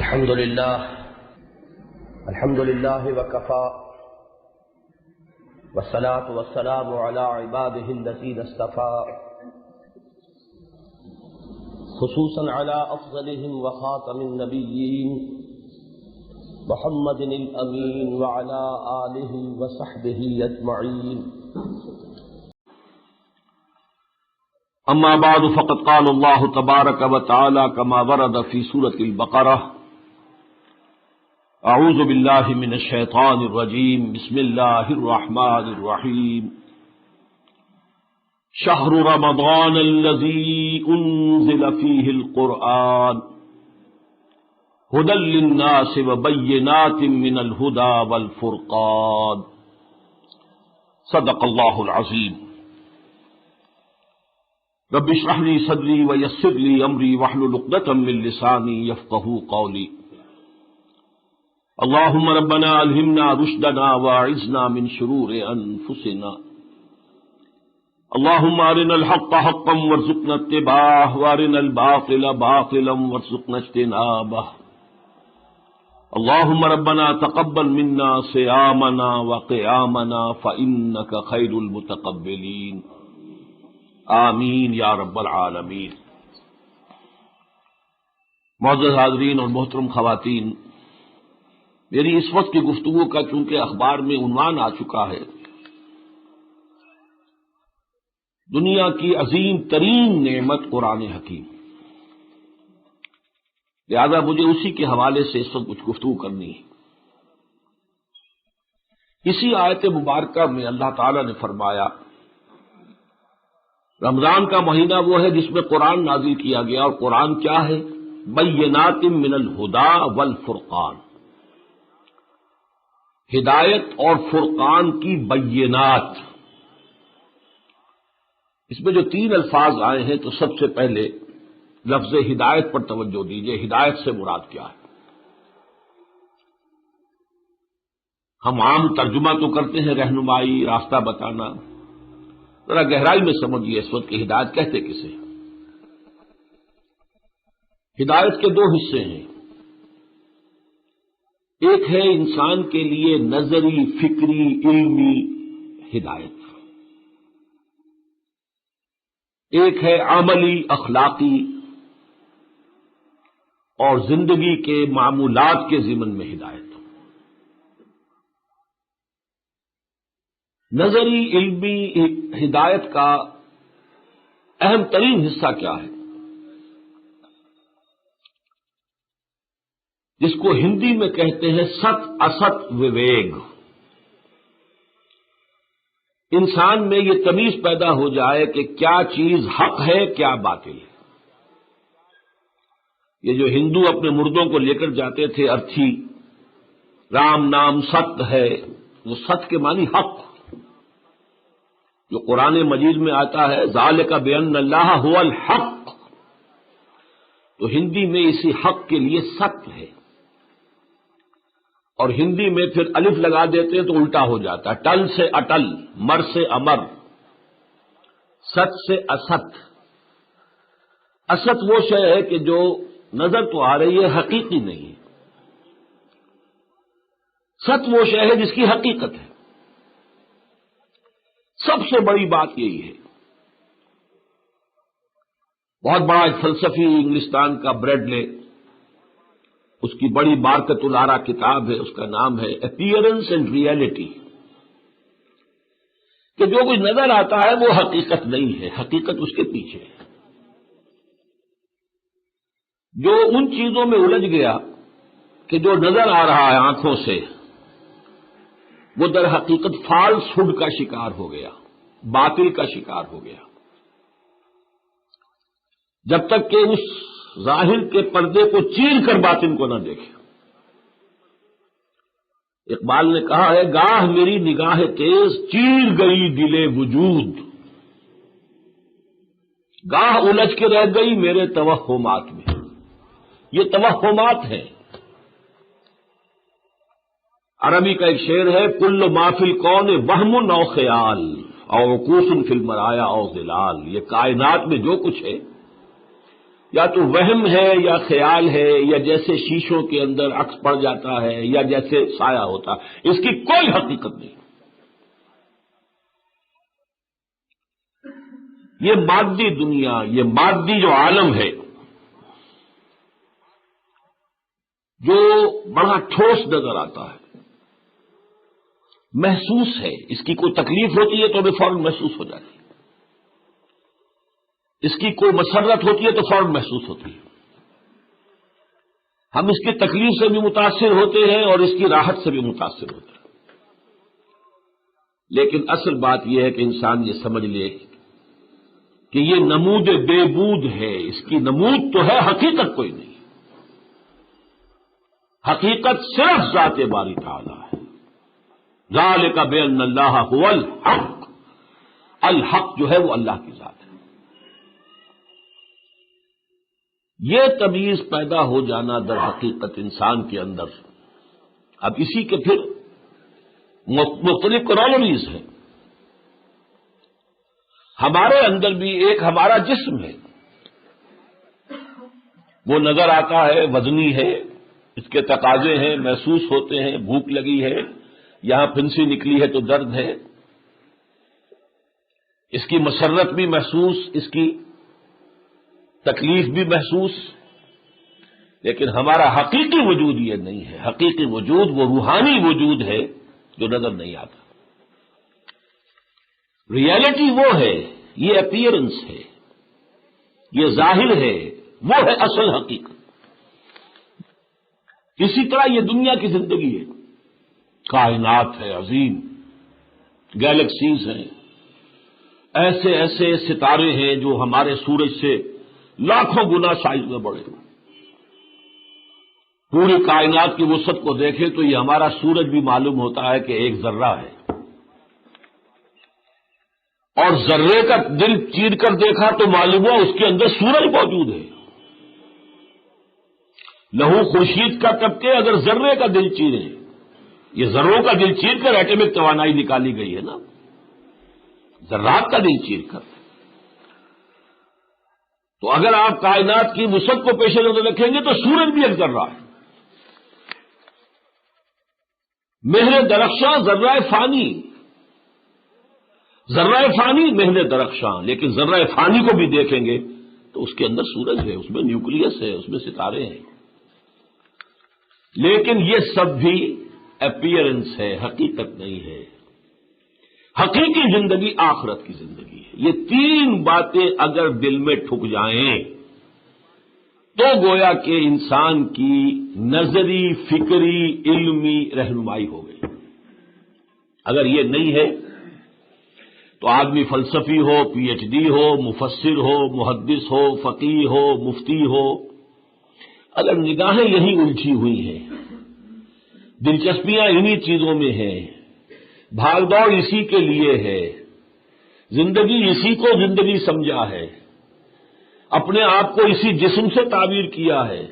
الحمد لله وكفى والصلاة والسلام على عباده الذين اصطفى خصوصا على أفضلهم وخاتم النبيين محمد الأمين وعلى آله وصحبه أجمعين. اما بعد فقد قال الله تبارك وتعالى كما ورد في سورة البقرة: اعوذ بالله من الشيطان الرجيم بسم الله الرحمن الرحيم شهر رمضان الذي انزل فيه القرآن هدى للناس وبينات من الهدى والفرقان. صدق الله العظيم. رب اشرح لي صدري ويسر لي امري واحلل عقدة من لساني يفقهوا قولي. اللهم ربنا الهمنا رشدنا واعذنا من شرور انفسنا. اللهم ارنا الحق حقا وارزقنا اتباعه وارنا الباطل باطلا وارزقنا اجتنابه. اللهم ربنا تقبل منا صيامنا وقيامنا فإنك خير المتقبلين. آمین یا رب العالمین. معزز حاضرین اور محترم خواتین، میری اس وقت کی گفتگو کا چونکہ اخبار میں عنوان آ چکا ہے دنیا کی عظیم ترین نعمت قرآن حکیم، لہذا مجھے اسی کے حوالے سے اس وقت کچھ گفتگو کرنی ہے. اسی آیت مبارکہ میں اللہ تعالی نے فرمایا رمضان کا مہینہ وہ ہے جس میں قرآن نازل کیا گیا، اور قرآن کیا ہے؟ بینات من الہدا والفرقان، ہدایت اور فرقان کی بینات. اس میں جو تین الفاظ آئے ہیں تو سب سے پہلے لفظ ہدایت پر توجہ دیجیے. ہدایت سے مراد کیا ہے؟ ہم عام ترجمہ تو کرتے ہیں رہنمائی، راستہ بتانا، ذرا گہرائی میں سمجھیے اس وقت کی ہدایت کہتے کسے؟ ہدایت کے دو حصے ہیں. ایک ہے انسان کے لیے نظری، فکری، علمی ہدایت. ایک ہے عملی، اخلاقی اور زندگی کے معمولات کے ضمن میں ہدایت. نظری علمی ہدایت کا اہم ترین حصہ کیا ہے؟ جس کو ہندی میں کہتے ہیں ست است وویگ. انسان میں یہ تمیز پیدا ہو جائے کہ کیا چیز حق ہے، کیا باطل ہے. یہ جو ہندو اپنے مردوں کو لے کر جاتے تھے ارتھی، رام نام ست ہے، وہ ست کے معنی حق، جو قرآن مجید میں آتا ہے ذالک بان اللہ هو الحق، تو ہندی میں اسی حق کے لیے ست ہے. اور ہندی میں پھر الف لگا دیتے ہیں تو الٹا ہو جاتا ہے. ٹل سے اٹل، مر سے امر، ست سے است. است وہ شے ہے کہ جو نظر تو آ رہی ہے، حقیقی نہیں ہے. ست وہ شے ہے جس کی حقیقت ہے. سب سے بڑی بات یہی ہے. بہت بڑا ایک فلسفی انگلستان کا بریڈلے، اس کی بڑی بارکت الارا کتاب ہے، اس کا نام ہے اپیئرنس اینڈ ریئلٹی، کہ جو کچھ نظر آتا ہے وہ حقیقت نہیں ہے، حقیقت اس کے پیچھے ہے. جو ان چیزوں میں الجھ گیا کہ جو نظر آ رہا ہے آنکھوں سے، وہ در حقیقت فالس ہوڈ کا شکار ہو گیا، باطل کا شکار ہو گیا. جب تک کہ اس ظاہر کے پردے کو چیر کر باطن کو نہ دیکھے. اقبال نے کہا ہے گاہ میری نگاہ تیز چیر گئی دل وجود، گاہ الجھ کے رہ گئی میرے توہمات میں. یہ توہمات ہیں. عربی کا ایک شعر ہے کل ما فی الکون وہم او خیال او وقوف فی المرایا او ظلال. یہ کائنات میں جو کچھ ہے یا تو وہم ہے یا خیال ہے یا جیسے شیشوں کے اندر عکس پڑ جاتا ہے یا جیسے سایہ ہوتا ہے، اس کی کوئی حقیقت نہیں۔ یہ مادی دنیا، یہ مادی جو عالم ہے، جو بڑا ٹھوس نظر آتا ہے، محسوس ہے، اس کی کوئی تکلیف ہوتی ہے تو ہمیں فوراً محسوس ہو جاتی ہے، اس کی کوئی مسرت ہوتی ہے تو فوراً محسوس ہوتی ہے، ہم اس کی تکلیف سے بھی متاثر ہوتے ہیں اور اس کی راحت سے بھی متاثر ہوتے ہیں۔ لیکن اصل بات یہ ہے کہ انسان یہ سمجھ لے کہ یہ نمود بے بود ہے، اس کی نمود تو ہے، حقیقت کوئی نہیں۔ حقیقت صرف ذات باری تعالی ہے۔ ذالک بان اللہ هو الحق، الحق جو ہے وہ اللہ کی ذات ہے۔ یہ تمیز پیدا ہو جانا در حقیقت انسان کے اندر، اب اسی کے پھر مختلف کرالریز ہیں۔ ہمارے اندر بھی ایک ہمارا جسم ہے، وہ نظر آتا ہے، وزنی ہے، اس کے تقاضے ہیں، محسوس ہوتے ہیں، بھوک لگی ہے، یہاں پھنسی نکلی ہے تو درد ہے، اس کی مسرت بھی محسوس، اس کی تکلیف بھی محسوس، لیکن ہمارا حقیقی وجود یہ نہیں ہے۔ حقیقی وجود وہ روحانی وجود ہے جو نظر نہیں آتا۔ ریئلٹی وہ ہے، یہ اپیئرنس ہے، یہ ظاہر ہے، وہ ہے اصل حقیقت۔ اسی طرح یہ دنیا کی زندگی ہے، کائنات ہے عظیم، گیلیکسیز ہیں، ایسے ایسے ستارے ہیں جو ہمارے سورج سے لاکھوں گنا سائز میں بڑے ہیں۔ پوری کائنات کی وسعت کو دیکھیں تو یہ ہمارا سورج بھی معلوم ہوتا ہے کہ ایک ذرہ ہے، اور ذرے کا دل چیر کر دیکھا تو معلوم ہوا اس کے اندر سورج موجود ہے۔ لہو خورشید کا طبقے اگر ذرے کا دل چیرے، یہ ذروں کا دل چیر کر ایٹمک توانائی نکالی گئی ہے نا، ذرات کا دل چیر کر۔ تو اگر آپ کائنات کی وسعت کو پیش نظر رکھیں گے تو سورج بھی ایک ذرہ ہے۔ مہر درخشاں ذرہ فانی، ذرہ فانی مہر درخشاں، لیکن ذرہ فانی کو بھی دیکھیں گے تو اس کے اندر سورج ہے، اس میں نیوکلیس ہے، اس میں ستارے ہیں، لیکن یہ سب بھی اپیئرنس ہے، حقیقت نہیں ہے۔ حقیقی زندگی آخرت کی زندگی ہے۔ یہ تین باتیں اگر دل میں ٹھک جائیں تو گویا کہ انسان کی نظری، فکری، علمی رہنمائی ہو گئی۔ اگر یہ نہیں ہے تو آدمی فلسفی ہو، پی ایچ ڈی ہو، مفسر ہو، محدث ہو، فقیہ ہو، مفتی ہو، اگر نگاہیں یہی الجھی ہوئی ہیں، دلچسپیاں انہی چیزوں میں ہیں، بھاگ دوڑ اسی کے لیے ہے، زندگی اسی کو زندگی سمجھا ہے، اپنے آپ کو اسی جسم سے تعبیر کیا ہے،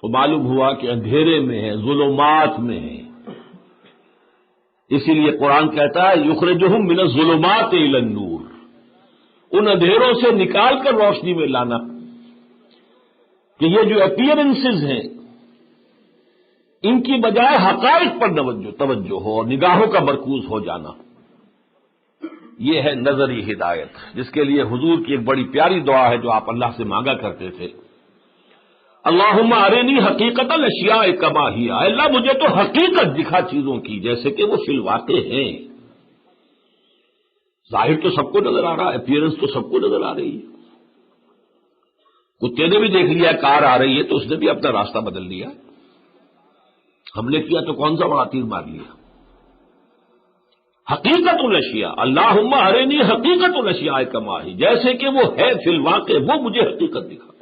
تو معلوم ہوا کہ اندھیرے میں ہے، ظلمات میں ہے۔ اسی لیے قرآن کہتا ہے یخرجہم من الظلمات الی النور، ان اندھیروں سے نکال کر روشنی میں لانا، کہ یہ جو اپیئرنسز ہیں ان کی بجائے حقائق پر توجہ ہو اور نگاہوں کا مرکوز ہو جانا، یہ ہے نظری ہدایت، جس کے لیے حضور کی ایک بڑی پیاری دعا ہے جو آپ اللہ سے مانگا کرتے تھے، اللہم ارنی حقیقت الاشیاء کما ہی، اللہ مجھے تو حقیقت دکھا چیزوں کی جیسے کہ وہ فی الواقع ہیں۔ ظاہر تو سب کو نظر آ رہا ہے، اپیئرنس تو سب کو نظر آ رہی ہے۔ کتے نے بھی دیکھ لیا کار آ رہی ہے تو اس نے بھی اپنا راستہ بدل لیا، ہم نے کیا تو کون سا بڑا تیر مار لیا۔ حقیقت الاشیاء، اللہم ارنی حقیقت الاشیاء کما ہی، جیسے کہ وہ ہے فی الواقع، وہ مجھے حقیقت دکھا۔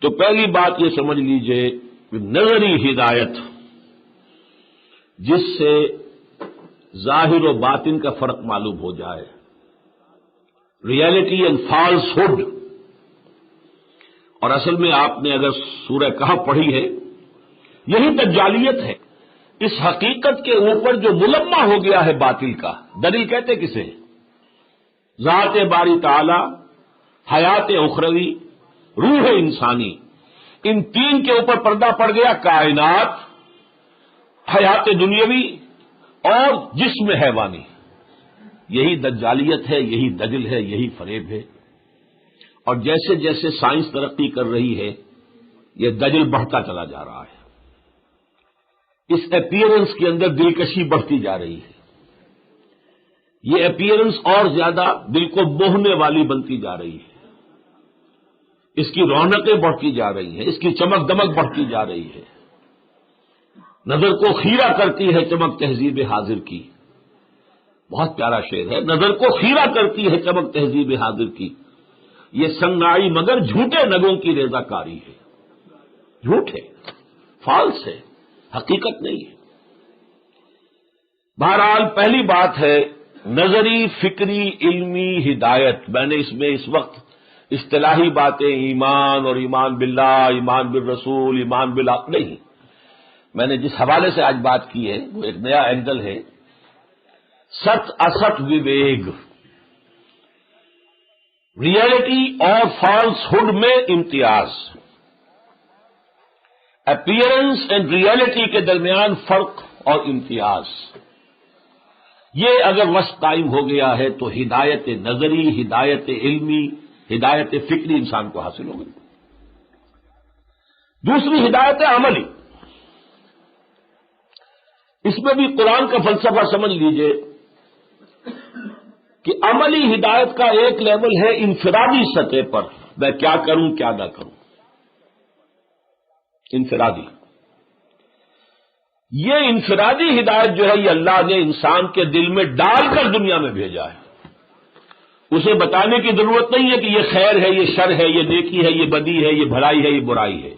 تو پہلی بات یہ سمجھ لیجئے کہ نظری ہدایت، جس سے ظاہر و باطن کا فرق معلوم ہو جائے، ریئلٹی اینڈ فالس ہوڈ، اور اصل میں آپ نے اگر سورہ کہف پڑھی ہے، یہی دجالیت ہے۔ اس حقیقت کے اوپر جو ملمہ ہو گیا ہے باطل کا، دلیل کہتے کسے؟ ذات باری تعالی حیات اخروی، روح انسانی، ان تین کے اوپر پردہ پڑ گیا کائنات، حیات دنیاوی اور جسم حیوانی۔ یہی دجالیت ہے، یہی دجل ہے، یہی فریب ہے۔ اور جیسے جیسے سائنس ترقی کر رہی ہے یہ دجل بڑھتا چلا جا رہا ہے، اس اپیئرنس کے اندر دلکشی بڑھتی جا رہی ہے، یہ اپیئرنس اور زیادہ دل کو موہنے والی بنتی جا رہی ہے، اس کی رونقیں بڑھتی جا رہی ہیں، اس کی چمک دمک بڑھتی جا رہی ہے، نظر کو خیرہ کرتی ہے چمک تہذیب حاضر کی۔ بہت پیارا شعر ہے، نظر کو خیرہ کرتی ہے چمک تہذیب حاضر کی، یہ سنگنائی مگر جھوٹے نگوں کی ریزہ کاری ہے۔ جھوٹ ہے، فالس ہے، حقیقت نہیں ہے۔ بہرحال پہلی بات ہے نظری، فکری، علمی ہدایت۔ میں نے اس میں اس وقت اصطلاحی باتیں ایمان اور ایمان باللہ، ایمان بالرسول، ایمان بالحق نہیں، میں نے جس حوالے سے آج بات کی ہے وہ ایک نیا اینگل ہے، ست اسٹ وویگ، ریئلٹی اور فالس ہوڈ میں امتیاز، اپیئرنس اینڈ ریئلٹی کے درمیان فرق اور امتیاز۔ یہ اگر وقت قائم ہو گیا ہے تو ہدایت نظری، ہدایت علمی، ہدایت فکری انسان کو حاصل ہو گئی۔ دوسری ہدایت عملی، اس میں بھی قرآن کا فلسفہ سمجھ لیجئے کہ عملی ہدایت کا ایک لیول ہے انفرادی سطح پر، میں کیا کروں کیا نہ کروں، انفرادی۔ یہ انفرادی ہدایت جو ہے یہ اللہ نے انسان کے دل میں ڈال کر دنیا میں بھیجا ہے، اسے بتانے کی ضرورت نہیں ہے کہ یہ خیر ہے، یہ شر ہے، یہ نیکی ہے، یہ بدی ہے، یہ بھلائی ہے، یہ برائی ہے۔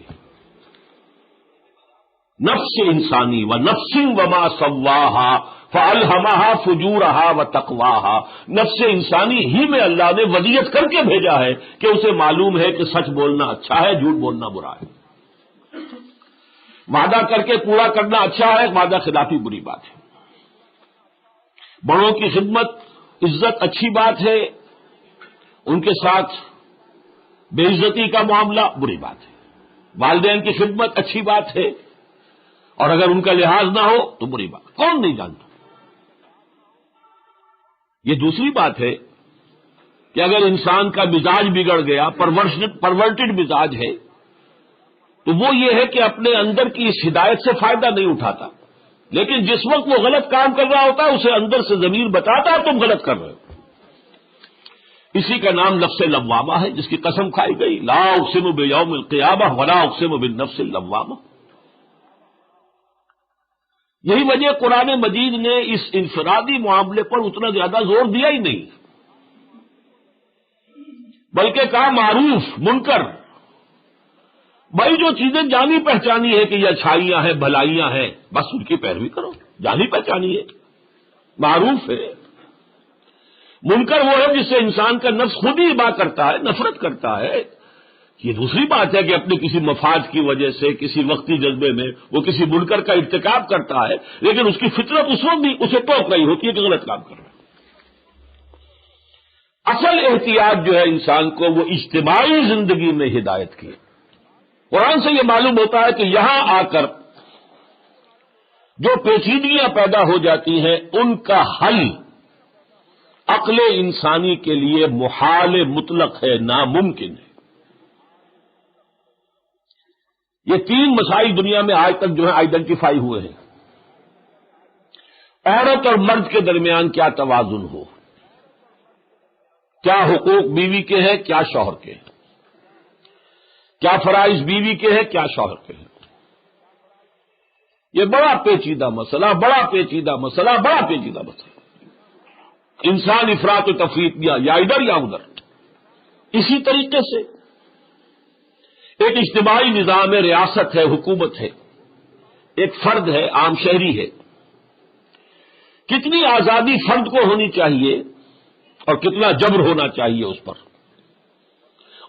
نفس انسانی و نفس وما سواہا فالہمہا فجورہا و تقواہا، نفس انسانی ہی میں اللہ نے وضعیت کر کے بھیجا ہے کہ اسے معلوم ہے کہ سچ بولنا اچھا ہے، جھوٹ بولنا برا ہے، وعدہ کر کے پورا کرنا اچھا ہے، وعدہ خلافی بری بات ہے، بڑوں کی خدمت عزت اچھی بات ہے، ان کے ساتھ بے عزتی کا معاملہ بری بات ہے، والدین کی خدمت اچھی بات ہے اور اگر ان کا لحاظ نہ ہو تو بری بات، کون نہیں جانتا۔ یہ دوسری بات ہے کہ اگر انسان کا مزاج بگڑ گیا، پرورٹڈ مزاج ہے، تو وہ یہ ہے کہ اپنے اندر کی اس ہدایت سے فائدہ نہیں اٹھاتا، لیکن جس وقت وہ غلط کام کر رہا ہوتا ہے اسے اندر سے ضمیر بتاتا ہے تم غلط کر رہے ہو۔ اسی کا نام نفس لوامہ ہے، جس کی قسم کھائی گئی، لا اقسم بیوم القیامہ ولا اقسم بالنفس اللوامہ۔ یہی وجہ قرآن مجید نے اس انفرادی معاملے پر اتنا زیادہ زور دیا ہی نہیں، بلکہ کہا معروف منکر، بھائی جو چیزیں جانی پہچانی ہے کہ یہ اچھائیاں ہیں، بھلائیاں ہیں، بس ان کی پیروی کرو، جانی پہچانی ہے، معروف ہے۔ منکر وہ ہے جس سے انسان کا نفس خود ہی ابا کرتا ہے، نفرت کرتا ہے۔ یہ دوسری بات ہے کہ اپنے کسی مفاد کی وجہ سے کسی وقتی جذبے میں وہ کسی منکر کا ارتکاب کرتا ہے، لیکن اس کی فطرت اس وقت بھی اسے ٹوک رہی ہوتی ہے کہ غلط کام کر رہا ہے۔ اصل احتیاط جو ہے انسان کو وہ اجتماعی زندگی میں ہدایت کی۔ قرآن سے یہ معلوم ہوتا ہے کہ یہاں آ کر جو پیچیدگیاں پیدا ہو جاتی ہیں ان کا حل عقل انسانی کے لیے محال مطلق ہے، ناممکن ہے۔ یہ تین مسائل دنیا میں آج تک جو ہے آئیڈینٹیفائی ہوئے ہیں۔ عورت اور مرد کے درمیان کیا توازن ہو، کیا حقوق بیوی کے ہیں، کیا شوہر کے ہیں، کیا فرائض بیوی کے ہیں، کیا شوہر کے ہیں۔ یہ بڑا پیچیدہ مسئلہ، بڑا پیچیدہ مسئلہ، بڑا پیچیدہ مسئلہ۔ انسان افراط و تفریط یا ادھر یا ادھر۔ اسی طریقے سے ایک اجتماعی نظام ہے، ریاست ہے، حکومت ہے، ایک فرد ہے، عام شہری ہے۔ کتنی آزادی فرد کو ہونی چاہیے اور کتنا جبر ہونا چاہیے اس پر،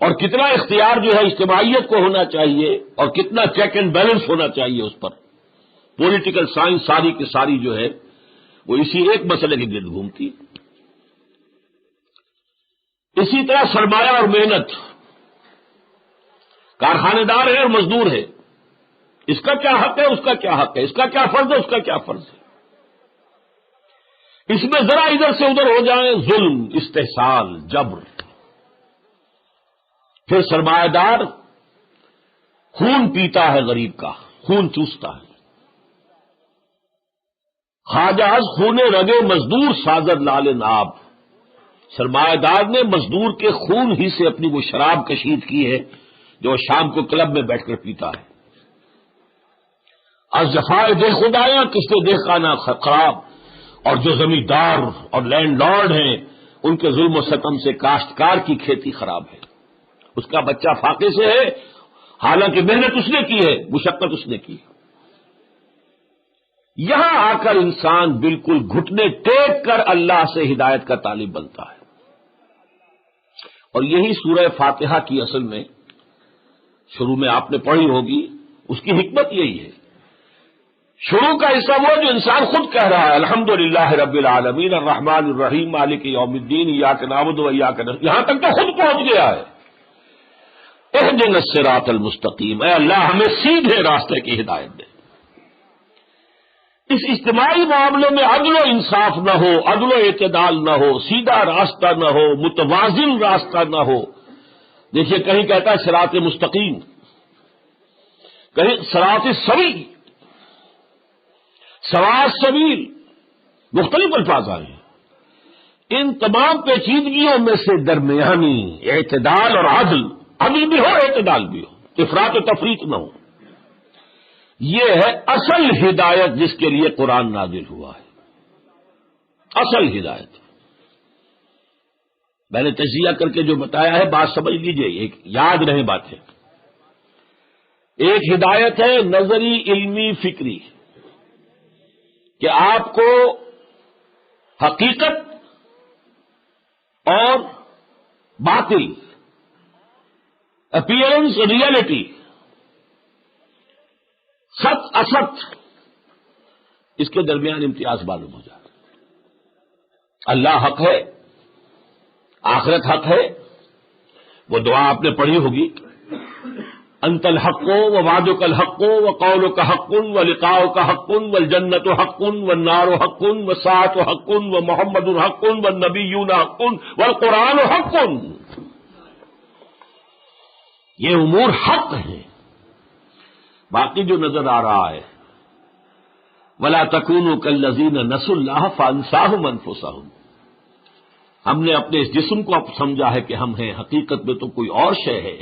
اور کتنا اختیار جو ہے اجتماعیت کو ہونا چاہیے اور کتنا چیک اینڈ بیلنس ہونا چاہیے اس پر۔ پولیٹیکل سائنس ساری کی ساری جو ہے وہ اسی ایک مسئلے کے گرد گھومتی ہے۔ اسی طرح سرمایہ اور محنت، کارخانے دار ہے اور مزدور ہے، اس کا کیا حق ہے، اس کا کیا حق ہے، اس کا کیا فرض ہے، اس کا کیا فرض ہے۔ اس میں ذرا ادھر سے ادھر ہو جائیں، ظلم، استحصال، جبر۔ پھر سرمایہ دار خون پیتا ہے غریب کا، خون چوستا ہے۔ خواجہ از خون رگے مزدور سازد لال ناب، سرمایہ دار نے مزدور کے خون ہی سے اپنی وہ شراب کشید کی ہے جو شام کو کلب میں بیٹھ کر پیتا ہے۔ از جفائے دے خدایاں کس نے دیکھا نہ خراب، اور جو زمیندار اور لینڈ لارڈ ہیں ان کے ظلم و ستم سے کاشتکار کی کھیتی خراب ہے، اس کا بچہ فاقے سے ہے، حالانکہ محنت اس نے کی ہے، مشقت اس نے کی۔ یہاں آ کر انسان بالکل گھٹنے ٹیک کر اللہ سے ہدایت کا طالب بنتا ہے، اور یہی سورہ فاتحہ کی اصل میں شروع میں آپ نے پڑھی ہوگی، اس کی حکمت یہی ہے۔ شروع کا حصہ وہ جو انسان خود کہہ رہا ہے، الحمدللہ رب العالمین الرحمن الرحیم مالک یوم الدین ایاک نعبد و ایاک نستعین، یہاں تک تو خود پہنچ گیا ہے۔ اہدنا الصراط المستقیم، اے اللہ ہمیں سیدھے راستے کی ہدایت دے۔ اس اجتماعی معاملے میں عدل و انصاف نہ ہو، عدل و اعتدال نہ ہو، سیدھا راستہ نہ ہو، متوازن راستہ نہ ہو۔ دیکھیے کہیں کہتا ہے صراط مستقیم، کہیں صراط سوی، سواء السبیل، مختلف الفاظ آئے ہیں۔ ان تمام پیچیدگیوں میں سے درمیانی اعتدال اور عدل بھی ہو، اعتدال بھی ہو، افراط و تفریط نہ ہو، یہ ہے اصل ہدایت جس کے لیے قرآن نازل ہوا ہے۔ اصل ہدایت میں نے تجزیہ کر کے جو بتایا ہے بات سمجھ لیجئے، ایک یاد رہے باتیں۔ ایک ہدایت ہے نظری، علمی، فکری، کہ آپ کو حقیقت اور باطل، اپیئرنس، ریئلٹی، سچ اسچ، اس کے درمیان امتیاز معلوم ہو جائے۔ اللہ حق ہے، آخرت حق ہے، وہ دعا آپ نے پڑھی ہوگی، انت الحق و وعدک الحق و قولک حق و لقاؤک حق والجنت حق والنار حق والساعۃ حق ومحمد حق والنبیون حق والقرآن حق۔ یہ امور حق ہیں۔ باقی جو نظر آ رہا ہے، ولا تکونوا کالذین نسوا اللہ فانساہم انفسہم، ہم نے اپنے اس جسم کو اب سمجھا ہے کہ ہم ہیں، حقیقت میں تو کوئی اور شے ہے۔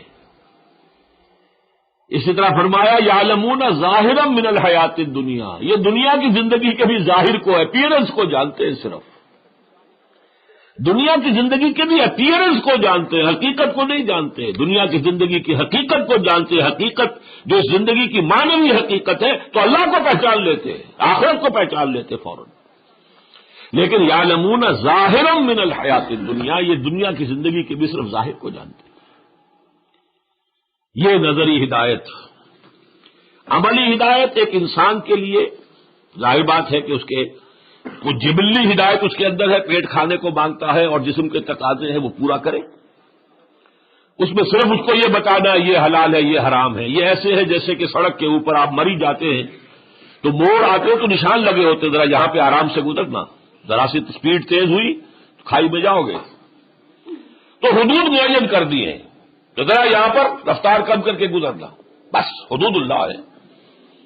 اسی طرح فرمایا یعلمون ظاہرا من الحیات الدنیا، یہ دنیا کی زندگی کے بھی ظاہر کو، اپیئرنس کو جانتے ہیں، صرف دنیا کی زندگی کے بھی اپیئرنس کو جانتے ہیں، حقیقت کو نہیں جانتے۔ دنیا کی زندگی کی حقیقت کو جانتے ہیں، حقیقت جو اس زندگی کی معنوی حقیقت ہے تو اللہ کو پہچان لیتے ہیں، آخرت کو پہچان لیتے فوراً۔ لیکن یعلمون ظاہرا من الحیات الدنیا، یہ دنیا کی زندگی کے بھی صرف ظاہر کو جانتے ہیں۔ یہ نظری ہدایت۔ عملی ہدایت ایک انسان کے لیے ظاہر بات ہے کہ اس کے وہ جبلی ہدایت اس کے اندر ہے، پیٹ کھانے کو مانگتا ہے اور جسم کے تقاضے ہیں وہ پورا کرے۔ اس میں صرف اس کو یہ بتانا یہ حلال ہے یہ حرام ہے۔ یہ ایسے ہے جیسے کہ سڑک کے اوپر آپ مری جاتے ہیں تو موڑ آتے ہو تو نشان لگے ہوتے، ذرا یہاں پہ آرام سے گزرنا، ذرا سی اسپیڈ تیز ہوئی تو کھائی میں جاؤ گے۔ تو حدود معین کر دی ہیں، تو ذرا یہاں پر رفتار کم کر کے گزرنا، بس حدود اللہ ہے۔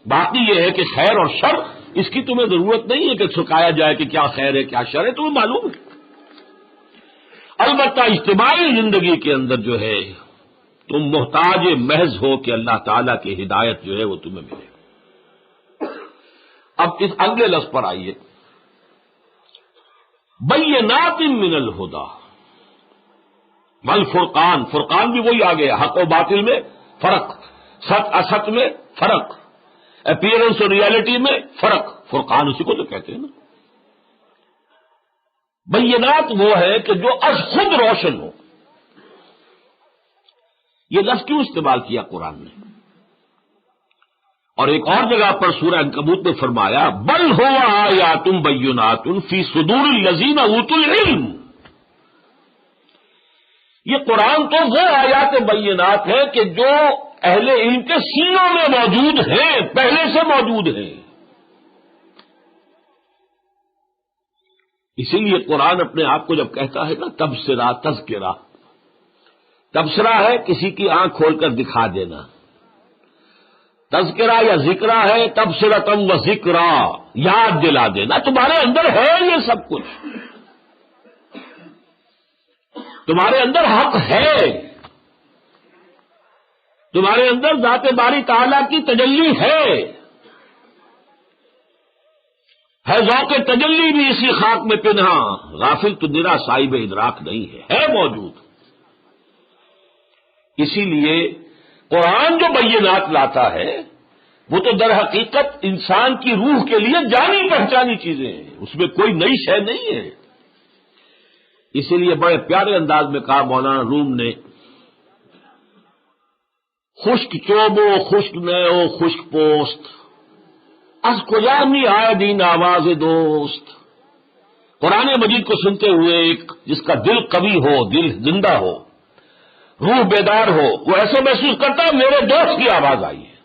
باقی یہ ہے کہ خیر اور شر اس کی تمہیں ضرورت نہیں ہے کہ چھکایا جائے کہ کیا خیر ہے کیا شر ہے، تمہیں معلوم ہے۔ البتہ اجتماعی زندگی کے اندر جو ہے تم محتاج محض ہو کہ اللہ تعالیٰ کی ہدایت جو ہے وہ تمہیں ملے۔ اب اس اگلے لفظ پر آئیے، بینات من الہدی والفرقان، فرقان بھی وہی آ گیا، حق و باطل میں فرق، سچ اسچ میں فرق، اپیئرنس اور ریالٹی میں فرق، فرقان اسی کو تو کہتے ہیں نا۔ بینات وہ ہے کہ جو از خود روشن ہو۔ یہ لفظ کیوں استعمال کیا قرآن نے؟ اور ایک اور جگہ پر سورہ عنکبوت میں فرمایا بل ہوا آیات بینات فی صدور الذین اوتوا العلم، یہ قرآن تو وہ آیات بینات ہیں کہ جو اہل علم کے سینوں میں موجود ہیں، پہلے سے موجود ہیں. اسی لیے قرآن اپنے آپ کو جب کہتا ہے نا تبصرہ، تذکرہ، تبصرہ ہے کسی کی آنکھ کھول کر دکھا دینا، تذکرہ یا ذکرہ ہے تبصرتم و ذکرہ، یاد دلا دینا. تمہارے اندر ہے یہ سب کچھ، تمہارے اندر حق ہے، تمہارے اندر ذات باری تعالیٰ کی تجلی ہے ذوق تجلی بھی اسی خاک میں پنہا، غافل تو نرا صاحب ادراک نہیں ہے موجود. اسی لیے قرآن جو بینات لاتا ہے وہ تو در حقیقت انسان کی روح کے لیے جانی پہچانی چیزیں ہیں، اس میں کوئی نئی شے نہیں ہے. اسی لیے بڑے پیارے انداز میں کہا مولانا روم نے، خشک چوبو خشک نیو خشک پوست، از کجا می آئے دین آواز دوست. قرآن مجید کو سنتے ہوئے ایک جس کا دل قوی ہو، دل زندہ ہو، روح بیدار ہو، وہ ایسے محسوس کرتا ہے میرے دوست کی آواز آئی ہے،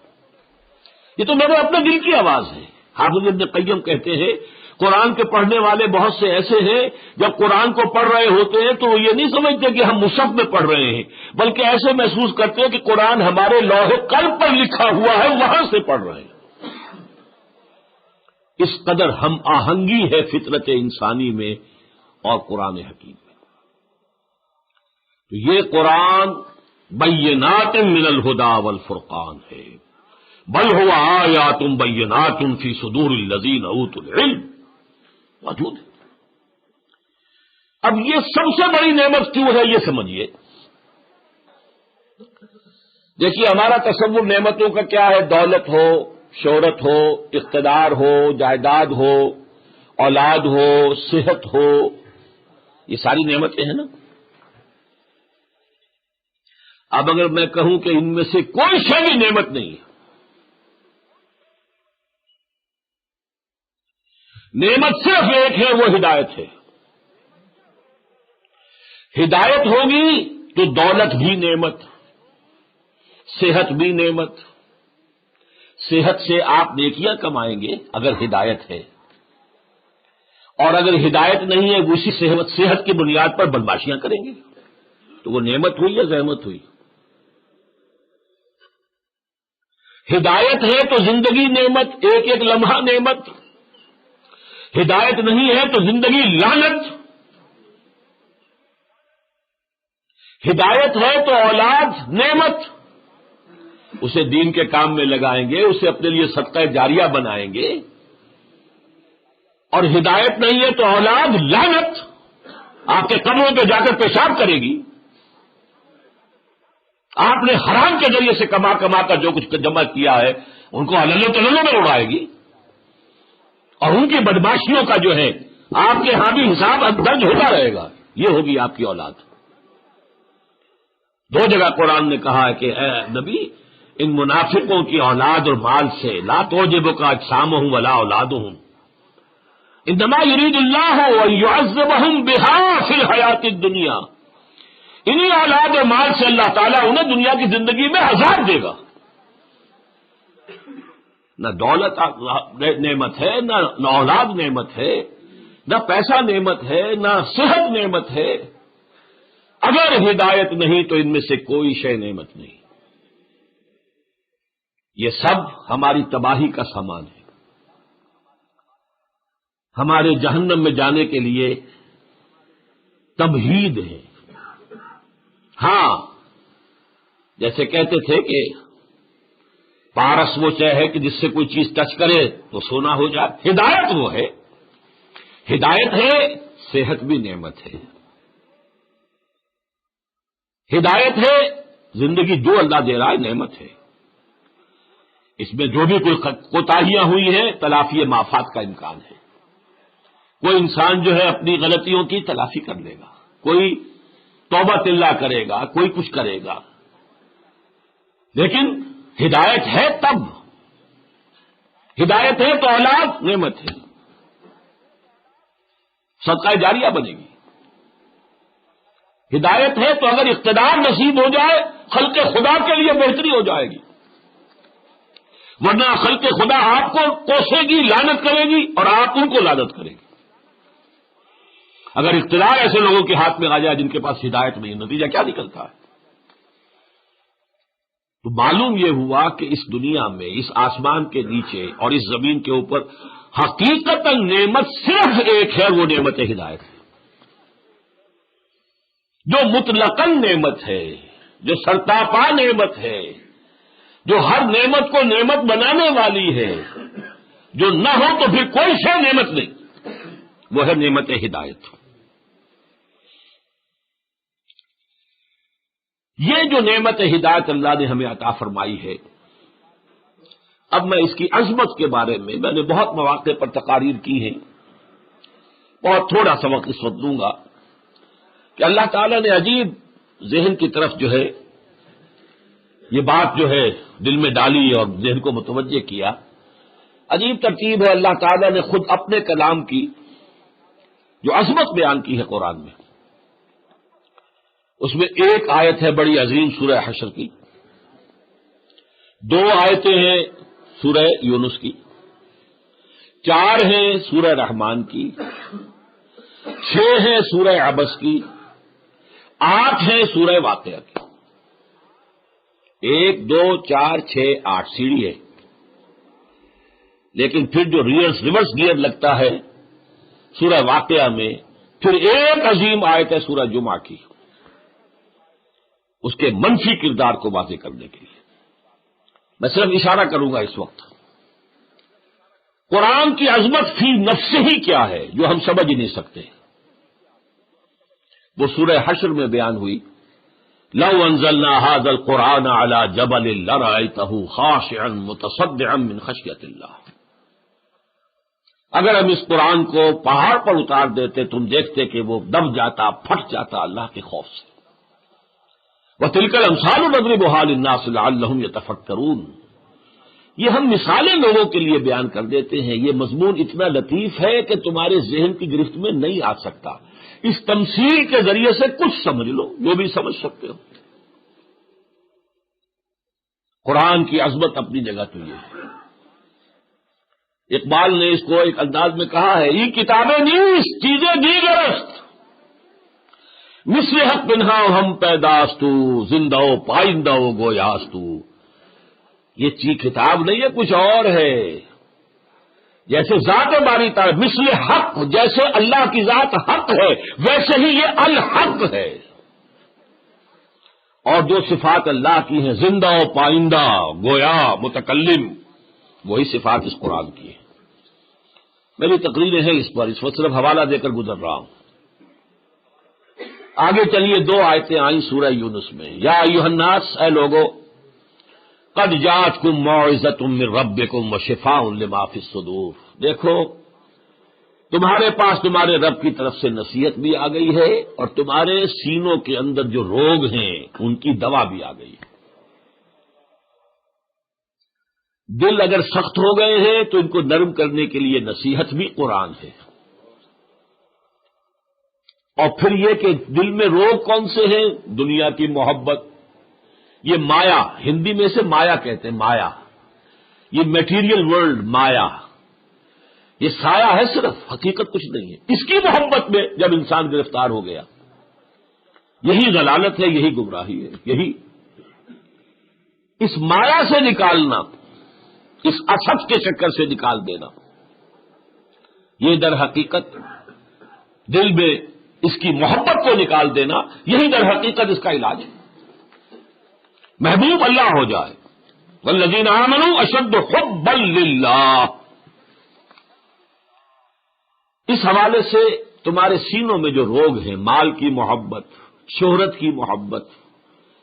یہ تو میرے اپنے دل کی آواز ہے. حافظ ابن قیم کہتے ہیں قرآن کے پڑھنے والے بہت سے ایسے ہیں جب قرآن کو پڑھ رہے ہوتے ہیں تو وہ یہ نہیں سمجھتے کہ ہم مصحف میں پڑھ رہے ہیں، بلکہ ایسے محسوس کرتے ہیں کہ قرآن ہمارے لوح قلب پر لکھا ہوا ہے، وہاں سے پڑھ رہے ہیں. اس قدر ہم آہنگی ہے فطرت انسانی میں اور قرآن حکیم میں. تو یہ قرآن بینات من الہدی والفرقان ہے، بل هو آیات بینات فی صدور الذین اوتوا العلم، موجود ہے. اب یہ سب سے بڑی نعمت کیوں ہے یہ سمجھیے. دیکھیے ہمارا تصور نعمتوں کا کیا ہے، دولت ہو، شہرت ہو، اقتدار ہو، جائیداد ہو، اولاد ہو، صحت ہو، یہ ساری نعمتیں ہیں نا. اب اگر میں کہوں کہ ان میں سے کوئی شے بھی نعمت نہیں ہے، نعمت صرف ایک ہے، وہ ہدایت ہے. ہدایت ہوگی تو دولت بھی نعمت، صحت بھی نعمت. صحت سے آپ نیکیاں کمائیں گے اگر ہدایت ہے، اور اگر ہدایت نہیں ہے وہ اسی صحت کی بنیاد پر بدماشیاں کریں گے، تو وہ نعمت ہوئی یا زحمت ہوئی. ہدایت ہے تو زندگی نعمت، ایک ایک لمحہ نعمت. ہدایت نہیں ہے تو زندگی لعنت. ہدایت ہے تو اولاد نعمت، اسے دین کے کام میں لگائیں گے، اسے اپنے لیے صدقہ جاریہ بنائیں گے. اور ہدایت نہیں ہے تو اولاد لعنت، آپ کے قبروں پہ جا کر پیشاب کرے گی. آپ نے حرام کے ذریعے سے کما کما کر جو کچھ جمع کیا ہے ان کو عللو تللو میں اڑائے گی، اور ان کی بدماشیوں کا جو ہے آپ کے ہاں بھی حساب درج ہوتا رہے گا. یہ ہوگی آپ کی اولاد. دو جگہ قرآن نے کہا ہے کہ اے نبی ان منافقوں کی اولاد اور مال سے لا تعجبک اجسامہم ولا اولادہم انما یرید اللہ ان یعذبہم بہا فی الحیات الدنیا. انہی اولاد اور مال سے اللہ تعالیٰ انہیں دنیا کی زندگی میں عذاب دے گا. نہ دولت نعمت ہے، نہ اولاد نعمت ہے، نہ پیسہ نعمت ہے، نہ صحت نعمت ہے. اگر ہدایت نہیں تو ان میں سے کوئی شے نعمت نہیں. یہ سب ہماری تباہی کا سامان ہے، ہمارے جہنم میں جانے کے لیے تمہید ہے. ہاں جیسے کہتے تھے کہ پارس وہ چے ہے کہ جس سے کوئی چیز ٹچ کرے تو سونا ہو جائے. ہدایت وہ ہے، ہدایت ہے، صحت بھی نعمت ہے. ہدایت ہے، زندگی جو اللہ دے رہا ہے نعمت ہے. اس میں جو بھی کوئی کوتاہیاں ہوئی ہیں تلافی معافات کا امکان ہے. کوئی انسان جو ہے اپنی غلطیوں کی تلافی کر لے گا، کوئی توبہ اللہ کرے گا، کوئی کچھ کرے گا. لیکن ہدایت ہے تب، ہدایت ہے تو اولاد نعمت ہے، صدقہ جاریہ بنے گی. ہدایت ہے تو اگر اقتدار نصیب ہو جائے خلق خدا کے لیے بہتری ہو جائے گی، ورنہ خلق خدا آپ کو کوسے گی، لعنت کرے گی، اور آپ ان کو لعنت کرے گی۔ اگر اقتدار ایسے لوگوں کے ہاتھ میں آ جائے جن کے پاس ہدایت نہیں، نتیجہ کیا نکلتا ہے؟ تو معلوم یہ ہوا کہ اس دنیا میں، اس آسمان کے نیچے اور اس زمین کے اوپر حقیقتاً نعمت صرف ایک ہے، وہ نعمت ہدایت ہے، جو مطلقاً نعمت ہے، جو سرتاپا نعمت ہے، جو ہر نعمت کو نعمت بنانے والی ہے، جو نہ ہو تو پھر کوئی شے نعمت نہیں، وہ ہے نعمت ہدایت۔ یہ جو نعمت ہدایت اللہ نے ہمیں عطا فرمائی ہے، اب میں اس کی عظمت کے بارے میں نے بہت مواقع پر تقاریر کی ہیں، بہت تھوڑا سا وقت اس وقت دوں گا کہ اللہ تعالیٰ نے عجیب ذہن کی طرف جو ہے یہ بات جو ہے دل میں ڈالی اور ذہن کو متوجہ کیا۔ عجیب ترتیب ہے، اللہ تعالیٰ نے خود اپنے کلام کی جو عظمت بیان کی ہے قرآن میں، اس میں ایک آیت ہے بڑی عظیم سورہ حشر کی، 2 آیتیں ہیں سورہ یونس کی، 4 ہیں سورہ رحمان کی، 6 ہیں سورہ عبس کی، 8 ہیں سورہ واقعہ کی۔ 1 2 4 6 8 سیڑھی ہے، لیکن پھر جو ریورس گیئر لگتا ہے سورہ واقعہ میں، پھر ایک عظیم آیت ہے سورہ جمعہ کی، اس کے منفی کردار کو واضح کرنے کے لیے۔ میں صرف اشارہ کروں گا اس وقت، قرآن کی عظمت فی نفس ہی کیا ہے جو ہم سمجھ ہی نہیں سکتے، وہ سورہ حشر میں بیان ہوئی۔ لو انزلنا هذا القرآن على جبل لرأيته خاشعا متصدعا من خشية الله، اگر ہم اس قرآن کو پہاڑ پر اتار دیتے تم دیکھتے کہ وہ دب جاتا، پھٹ جاتا اللہ کے خوف سے۔ وَتِلْكَ الْأَمْثَالُ نَضْرِبُهَا لِلنَّاسِ لَعَلَّهُمْ يَتَفَكَّرُونَ، یہ ہم مثالیں لوگوں کے لیے بیان کر دیتے ہیں، یہ مضمون اتنا لطیف ہے کہ تمہارے ذہن کی گرفت میں نہیں آ سکتا، اس تمثیل کے ذریعے سے کچھ سمجھ لو جو بھی سمجھ سکتے ہو۔ قرآن کی عظمت اپنی جگہ تو یہ ہے۔ اقبال نے اس کو ایک انداز میں کہا ہے، یہ کتابیں نیست چیزیں دیگرست، مثل حق بنہا ہم پیداستو، زندہ و پائندہ و گویاستو۔ یہ کتاب نہیں ہے، کچھ اور ہے، جیسے ذات باری تعالی مثل حق، جیسے اللہ کی ذات حق ہے ویسے ہی یہ الحق ہے، اور جو صفات اللہ کی ہیں زندہ و پائندہ، گویا، متکلم، وہی صفات اس قرآن کی ہیں۔ میری تقریریں ہیں اس پر، اس وقت صرف حوالہ دے کر گزر رہا ہوں۔ آگے چلیے، 2 آیتیں آئیں سورہ یونس میں۔ یا ایھا الناس، اے لوگو، قد جاءتکم موعظۃ من ربکم وشفاء لما فی الصدور، دیکھو تمہارے پاس تمہارے رب کی طرف سے نصیحت بھی آ گئی ہے، اور تمہارے سینوں کے اندر جو روگ ہیں ان کی دوا بھی آ گئی ہے۔ دل اگر سخت ہو گئے ہیں تو ان کو نرم کرنے کے لیے نصیحت بھی قرآن ہے۔ اور پھر یہ کہ دل میں روگ کون سے ہیں؟ دنیا کی محبت، یہ مایا، ہندی میں سے مایا کہتے ہیں، مایا، یہ میٹیریل ورلڈ، مایا، یہ سایہ ہے صرف، حقیقت کچھ نہیں ہے۔ اس کی محبت میں جب انسان گرفتار ہو گیا، یہی ضلالت ہے، یہی گمراہی ہے، یہی اس مایا سے نکالنا، اس اسد کے چکر سے نکال دینا، یہ در حقیقت دل میں اس کی محبت کو نکال دینا، یہی در حقیقت اس کا علاج ہے۔ محبوب اللہ ہو جائے، والذین آمنوا اشد حبا للہ، اس حوالے سے تمہارے سینوں میں جو روگ ہیں، مال کی محبت، شہرت کی محبت،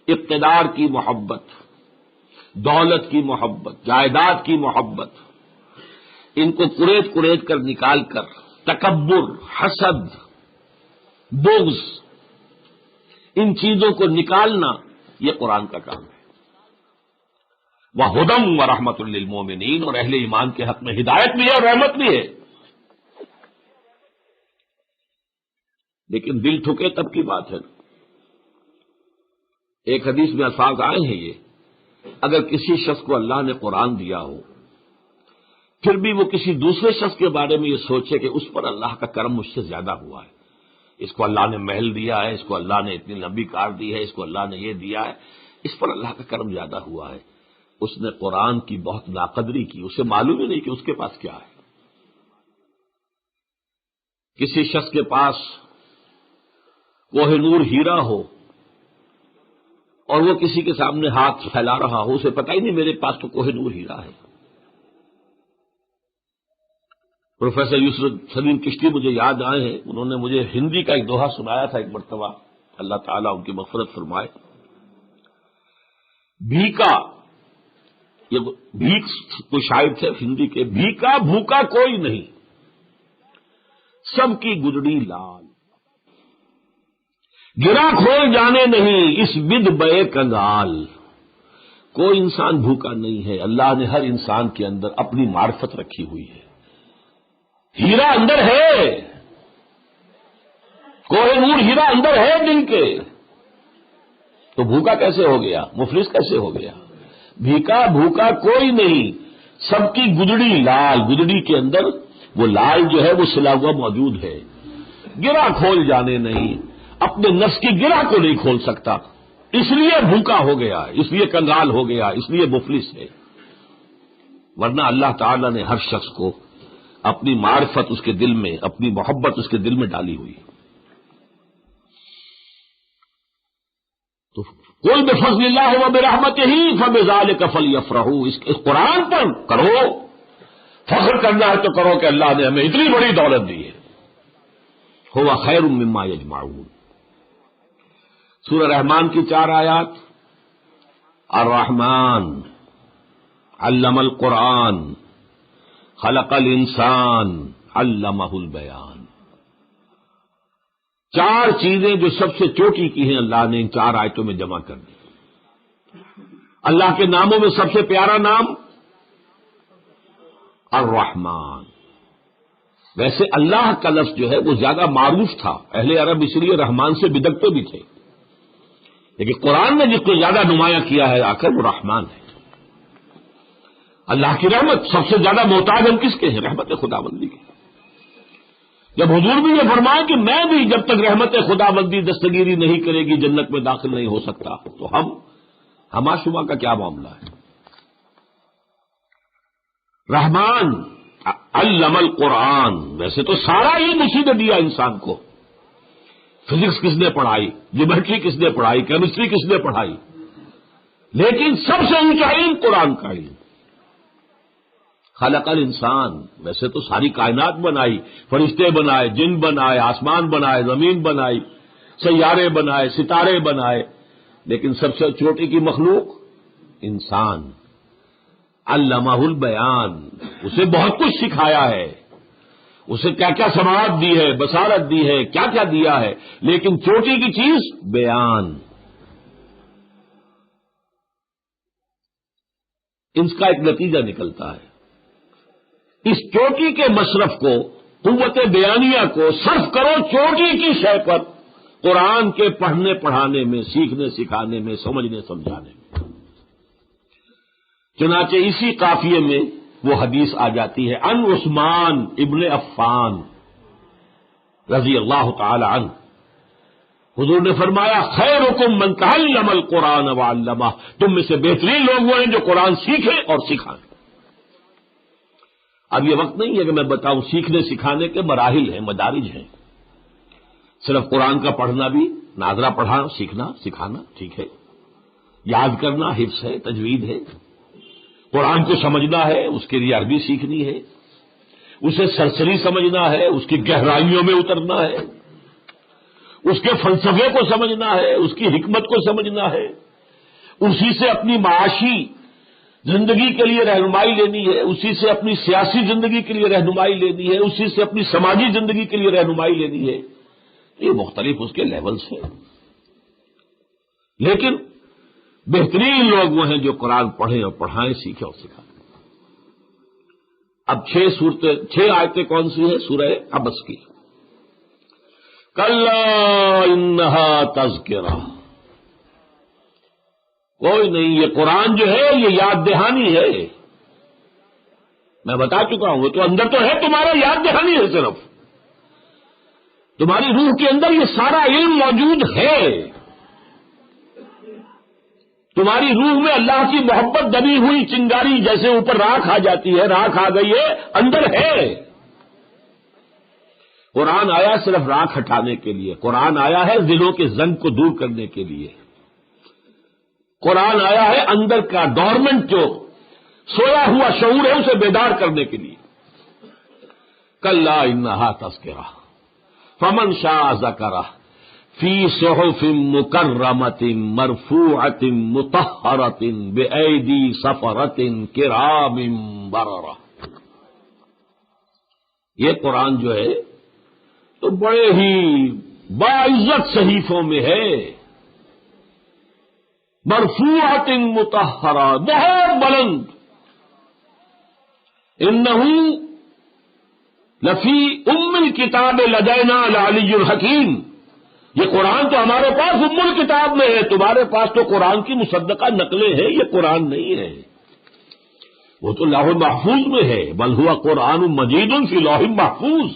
اقتدار کی محبت، دولت کی محبت، جائیداد کی محبت، ان کو کریت کریت کر نکال کر تکبر، حسد، بغض، ان چیزوں کو نکالنا، یہ قرآن کا کام ہے۔ وَہُدًى وَرَحْمَةٌ لِّلْمُؤْمِنِينَ، اور اہل ایمان کے حق میں ہدایت بھی ہے اور رحمت بھی ہے۔ لیکن دل ٹھکے تب کی بات ہے، ایک حدیث میں الفاظ آئے ہیں یہ، اگر کسی شخص کو اللہ نے قرآن دیا ہو پھر بھی وہ کسی دوسرے شخص کے بارے میں یہ سوچے کہ اس پر اللہ کا کرم مجھ سے زیادہ ہوا ہے، اس کو اللہ نے محل دیا ہے، اس کو اللہ نے اتنی لمبی کار دی ہے، اس کو اللہ نے یہ دیا ہے، اس پر اللہ کا کرم زیادہ ہوا ہے، اس نے قرآن کی بہت ناقدری کی، اسے معلوم ہی نہیں کہ اس کے پاس کیا ہے۔ کسی شخص کے پاس کوہ نور ہیرا ہو اور وہ کسی کے سامنے ہاتھ پھیلا رہا ہو، اسے پتہ ہی نہیں میرے پاس تو کوہ نور ہیرا ہے۔ پروفیسر یوسف سلیم چشتی مجھے یاد آئے ہیں، انہوں نے مجھے ہندی کا ایک دوہا سنایا تھا ایک مرتبہ، اللہ تعالیٰ ان کی مغفرت فرمائے۔ بھیکا، یہ بھیک کوئی شاعر تھے ہندی کے، بھیکا بھوکا کوئی نہیں، سب کی گدڑی لال، گرا کھول جانے نہیں اس بد بے کنگال۔ کوئی انسان بھوکا نہیں ہے، اللہ نے ہر انسان کے اندر اپنی معرفت رکھی ہوئی ہے، ہیرا اندر ہے، کوہ نور ہیرا اندر ہے دل کے، تو بھوکا کیسے ہو گیا، مفلس کیسے ہو گیا؟ بھیکا بھوکا کوئی نہیں، سب کی گدڑی لال، گدڑی کے اندر وہ لال جو ہے وہ سلا ہوا موجود ہے، گرا کھول جانے نہیں، اپنے نفس کی گرہ کو نہیں کھول سکتا، اس لیے بھوکا ہو گیا، اس لیے کنگال ہو گیا، اس لیے مفلس ہے۔ ورنہ اللہ تعالی نے ہر شخص کو اپنی معرفت اس کے دل میں، اپنی محبت اس کے دل میں ڈالی ہوئی۔ تو قل بفضل اللہ وبرحمتہ فبذلک فلیفرحوا، اس قرآن پر کرو، فخر کرنا ہے تو کرو کہ اللہ نے ہمیں اتنی بڑی دولت دی ہے۔ ہوا خیر مما یجمعون، سورہ رحمان کی 4 آیات۔ الرحمن علم القرآن خلق الانسان علمہ البیان، 4 چیزیں جو سب سے چوٹی کی ہیں اللہ نے ان 4 آیتوں میں جمع کر دی۔ اللہ کے ناموں میں سب سے پیارا نام الرحمن۔ ویسے اللہ کا لفظ جو ہے وہ زیادہ معروف تھا، اہل عرب اس لیے رحمان سے بدکتے بھی تھے، لیکن قرآن نے جس کو زیادہ نمایاں کیا ہے آ کر وہ رحمان ہے۔ اللہ کی رحمت سب سے زیادہ محتاج ہم کس کے ہیں؟ رحمت خداوندی کے۔ جب حضور بھی یہ فرمائے کہ میں بھی جب تک رحمت خداوندی دستگیری نہیں کرے گی جنت میں داخل نہیں ہو سکتا، تو ہما شما کا کیا معاملہ ہے؟ رحمان علم القرآن، ویسے تو سارا ہی اسی نے دیا انسان کو، فزکس کس نے پڑھائی، جیومیٹری کس نے پڑھائی، کیمسٹری کس نے پڑھائی، لیکن سب سے اونچا علم قرآن کا علم۔ خلق الانسان، ویسے تو ساری کائنات بنائی، فرشتے بنائے، جن بنائے، آسمان بنائے، زمین بنائی، سیارے بنائے، ستارے بنائے، لیکن سب سے چوٹی کی مخلوق انسان۔ علمہ البیان، اسے بہت کچھ سکھایا ہے، اسے کیا کیا سماعت دی ہے، بصارت دی ہے، کیا کیا دیا ہے، لیکن چوٹی کی چیز بیان۔ اس کا ایک نتیجہ نکلتا ہے، اس چوٹی کے مصرف کو، قوت بیانیہ کو صرف کرو چوٹی کی شے پر، قرآن کے پڑھنے پڑھانے میں، سیکھنے سکھانے میں، سمجھنے سمجھانے میں۔ چنانچہ اسی قافیے میں وہ حدیث آ جاتی ہے، ان عثمان ابن عفان رضی اللہ تعالی عنہ، حضور نے فرمایا خیرکم من تعلم القرآن وعلمہ، تم میں سے بہترین لوگ وہ ہیں جو قرآن سیکھیں اور سکھائیں۔ اب یہ وقت نہیں ہے کہ میں بتاؤں، سیکھنے سکھانے کے مراحل ہیں، مدارج ہیں۔ صرف قرآن کا پڑھنا بھی، ناظرہ پڑھانا، سیکھنا سکھانا ٹھیک ہے، یاد کرنا حفظ ہے، تجوید ہے، قرآن کو سمجھنا ہے، اس کے لیے عربی سیکھنی ہے، اسے سرسری سمجھنا ہے، اس کی گہرائیوں میں اترنا ہے، اس کے فلسفے کو سمجھنا ہے، اس کی حکمت کو سمجھنا ہے، اسی سے اپنی معاشی زندگی کے لیے رہنمائی لینی ہے، اسی سے اپنی سیاسی زندگی کے لیے رہنمائی لینی ہے، اسی سے اپنی سماجی زندگی کے لیے رہنمائی لینی ہے۔ یہ مختلف اس کے لیولز ہیں، لیکن بہترین لوگ وہ ہیں جو قرآن پڑھیں اور پڑھائیں، سیکھیں اور سکھائیں۔ اب 6 آیتیں کون سی ہیں؟ سورہ عبس کی۔ کلا انہا تذکرہ، کوئی نہیں. یہ قرآن جو ہے یہ یاد دہانی ہے. میں بتا چکا ہوں. وہ تو اندر تو ہے تمہارا، یاد دہانی ہے صرف. تمہاری روح کے اندر یہ سارا علم موجود ہے. تمہاری روح میں اللہ کی محبت دبی ہوئی چنگاری جیسے اوپر راکھ آ جاتی ہے، راکھ آ گئی ہے، اندر ہے. قرآن آیا صرف راکھ ہٹانے کے لیے. قرآن آیا ہے دلوں کے زنگ کو دور کرنے کے لیے. قرآن آیا ہے اندر کا ڈورمنٹ جو سویا ہوا شعور ہے اسے بیدار کرنے کے لیے. کلا انہا تذکرہ فمن شاء ذکرہ فی صحف مکرمۃ مرفوعۃ مطہرۃ بأیدی سفرۃ کرام بررہ. یہ قرآن جو ہے تو بڑے ہی باعزت صحیفوں میں ہے. مرفوعۃ مطہرہ، بہت بلند. انہ لفی ام الکتاب لدینا لعلی الحکیم. یہ قرآن تو ہمارے پاس ام الکتاب میں ہے. تمہارے پاس تو قرآن کی مصدقہ نقلیں ہیں، یہ قرآن نہیں ہے. وہ تو لوح محفوظ میں ہے. بل ہوا قرآن مجید فی لوح محفوظ.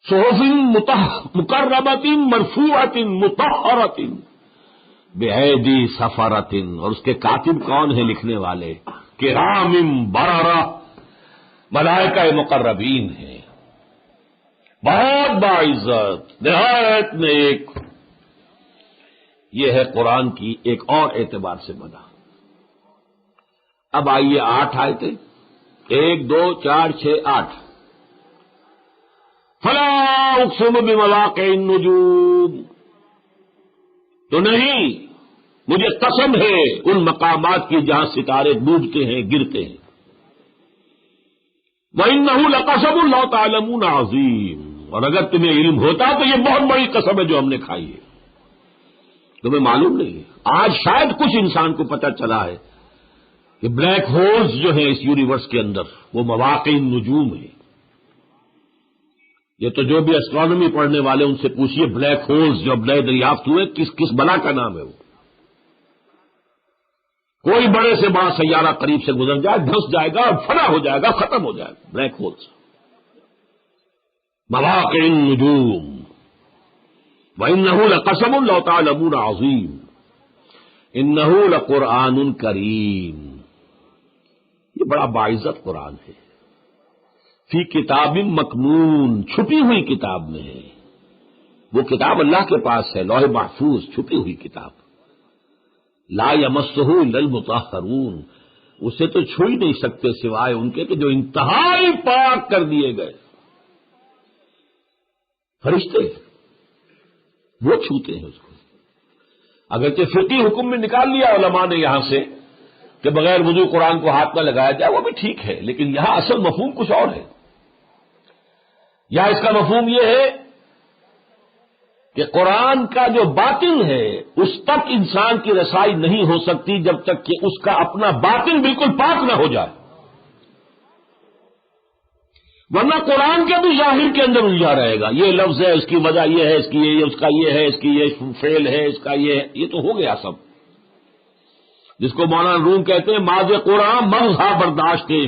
صحف مکرمۃ مرفوعۃ مطہرۃ بأیدی سفرۃ. اور اس کے کاتب کون ہیں؟ لکھنے والے کرام بررہ، ملائکہ مقربین ہیں. بہت باعزت، نہایت نیک. یہ ہے قرآن کی ایک اور اعتبار سے بنا. اب آئیے 8 آیتیں، 1 2 4 6 8. فلا اقسم بمواقع النجوم. تو نہیں، مجھے قسم ہے ان مقامات کی جہاں ستارے ڈوبتے ہیں، گرتے ہیں. وَإِنَّهُ لَقَسَمٌ لَوْ تَعْلَمُونَ عَظِيمٌ. اور اگر تمہیں علم ہوتا تو یہ بہت بڑی قسم ہے جو ہم نے کھائی ہے. تمہیں معلوم نہیں ہے. آج شاید کچھ انسان کو پتہ چلا ہے کہ بلیک ہولز جو ہیں اس یونیورس کے اندر وہ مواقع النجوم ہیں. یہ تو جو بھی اسٹرانومی پڑھنے والے ان سے پوچھیے بلیک ہولز جو اب نئے دریافت ہوئے کس بلا کا نام ہے وہ. کوئی بڑے سے بڑا سیارہ قریب سے گزر جائے، دھس جائے گا اور فنا ہو جائے گا، ختم ہو جائے گا. بلیک ہولز، مواقع النجوم. وَإِنَّهُ لَقَسَمٌ لَوْ تَعْلَمُونَ عَظِيمٌ إِنَّهُ لَقُرْآنٌ کریم. یہ بڑا باعزت قرآن ہے. فی کتاب مکنون، چھپی ہوئی کتاب میں ہے. وہ کتاب اللہ کے پاس ہے، لوح محفوظ، چھپی ہوئی کتاب. لا یمسہ الا المطہرون. اسے تو چھو ہی نہیں سکتے سوائے ان کے کہ جو انتہائی پاک کر دیے گئے. فرشتے وہ چھوتے ہیں اس کو. اگرچہ فقہی حکم میں نکال لیا علماء نے یہاں سے کہ بغیر وضو قرآن کو ہاتھ نہ لگایا جائے، وہ بھی ٹھیک ہے، لیکن یہاں اصل مفہوم کچھ اور ہے. یا اس کا مفہوم یہ ہے کہ قرآن کا جو باطن ہے اس تک انسان کی رسائی نہیں ہو سکتی جب تک کہ اس کا اپنا باطن بالکل پاک نہ ہو جائے. ورنہ قرآن کے بھی ظاہر کے اندر الجھا رہے گا. یہ لفظ ہے، اس کی وجہ یہ ہے، اس کی یہ، اس کا یہ ہے، اس کی یہ فعل ہے، اس کا یہ ہے. یہ تو ہو گیا سب، جس کو مولانا روم کہتے ہیں ماض قرآن مغزہ برداشتیں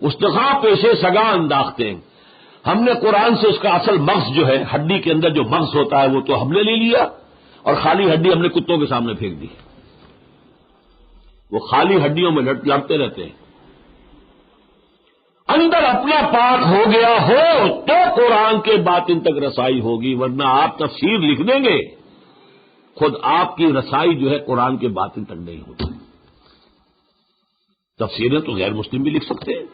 استخا پیشے سگا انداختیں. ہم نے قرآن سے اس کا اصل مغز جو ہے، ہڈی کے اندر جو مغز ہوتا ہے وہ تو ہم نے لے لیا، اور خالی ہڈی ہم نے کتوں کے سامنے پھینک دی. وہ خالی ہڈیوں میں لڑتے رہتے ہیں. اندر اپنا پاک ہو گیا ہو تو قرآن کے باطن تک رسائی ہوگی، ورنہ آپ تفسیر لکھ دیں گے، خود آپ کی رسائی جو ہے قرآن کے باطن تک نہیں ہوتی. تفسیریں تو غیر مسلم بھی لکھ سکتے ہیں.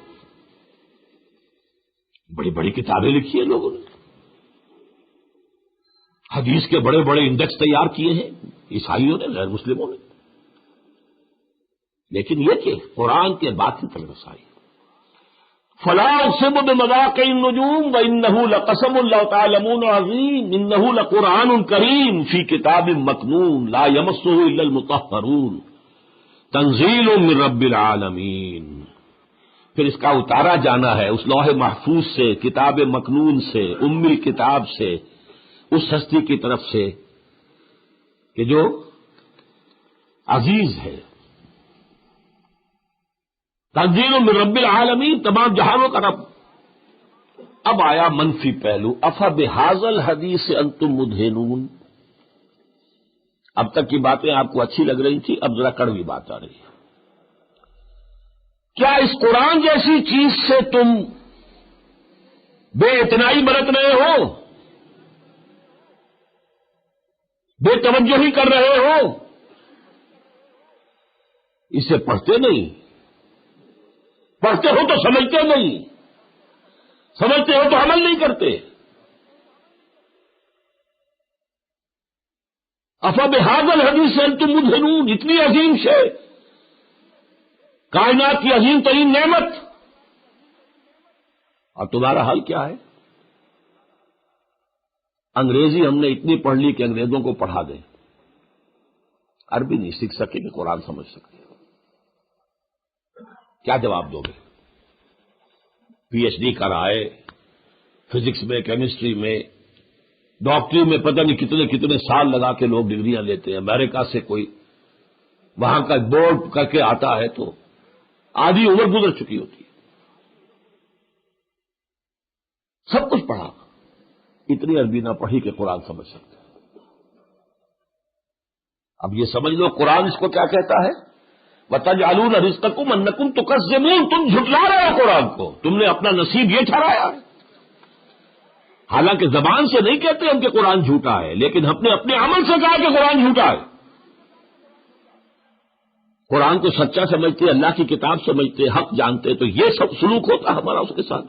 بڑی بڑی کتابیں لکھی ہیں لوگوں نے، حدیث کے بڑے بڑے انڈیکس تیار کیے ہیں عیسائیوں نے، غیر مسلموں نے. لیکن یہ کہ قرآن کے باطن تک رسائی. فلا اقسم بمواقع النجوم وانه لقسم لو تعلمون عظیم انه لقرآن کریم فی کتاب مکنون لا یمسہ الا المطہرون تنزیل من رب العالمین. پھر اس کا اتارا جانا ہے اس لوح محفوظ سے، کتاب مکنون سے، ام الکتاب سے، اس ہستی کی طرف سے کہ جو عزیز ہے، تنزیل من رب العالمین، تمام جہانوں کا رب۔ اب آیا منفی پہلو، افبہذا الحدیث انتم مدہنون۔ اب تک کی باتیں آپ کو اچھی لگ رہی تھی، اب ذرا کڑوی بات آ رہی ہے۔ کیا اس قرآن جیسی چیز سے تم بے اتنائی برت رہے ہو، بے توجہی کر رہے ہو؟ اسے پڑھتے نہیں، پڑھتے ہو تو سمجھتے نہیں، سمجھتے ہو تو عمل نہیں کرتے۔ افبہذا الحدیث انتم مدہنون، اتنی عظیم شے، کائنات کی عظیم ترین نعمت، اور تمہارا حل کیا ہے؟ انگریزی ہم نے اتنی پڑھ لی کہ انگریزوں کو پڑھا دیں، عربی نہیں سیکھ سکے کہ قرآن سمجھ سکے، کیا جواب دو گے؟ پی ایچ ڈی کرائے فزکس میں، کیمسٹری میں، ڈاکٹری میں، پتہ نہیں کتنے کتنے سال لگا کے لوگ ڈگریاں لیتے ہیں، امریکہ سے کوئی وہاں کا بورڈ کر کے آتا ہے تو آدھی عمر گزر چکی ہوتی ہے، سب کچھ پڑھا، اتنی عربی نہ پڑھی کہ قرآن سمجھ سکتے۔ اب یہ سمجھ لو قرآن اس کو کیا کہتا ہے، وَتَجْعَلُونَ رِزْقَكُمْ أَنَّكُمْ تُكَذِّبُونَ، تم جھٹلا رہے ہو قرآن کو، تم نے اپنا نصیب یہ ٹھہرایا ہے۔ حالانکہ زبان سے نہیں کہتے ہم کہ قرآن جھوٹا ہے، لیکن ہم نے اپنے عمل سے کہا کہ قرآن جھوٹا ہے۔ قرآن کو سچا سمجھتے، اللہ کی کتاب سمجھتے، حق جانتے، تو یہ سب سلوک ہوتا ہمارا اس کے ساتھ۔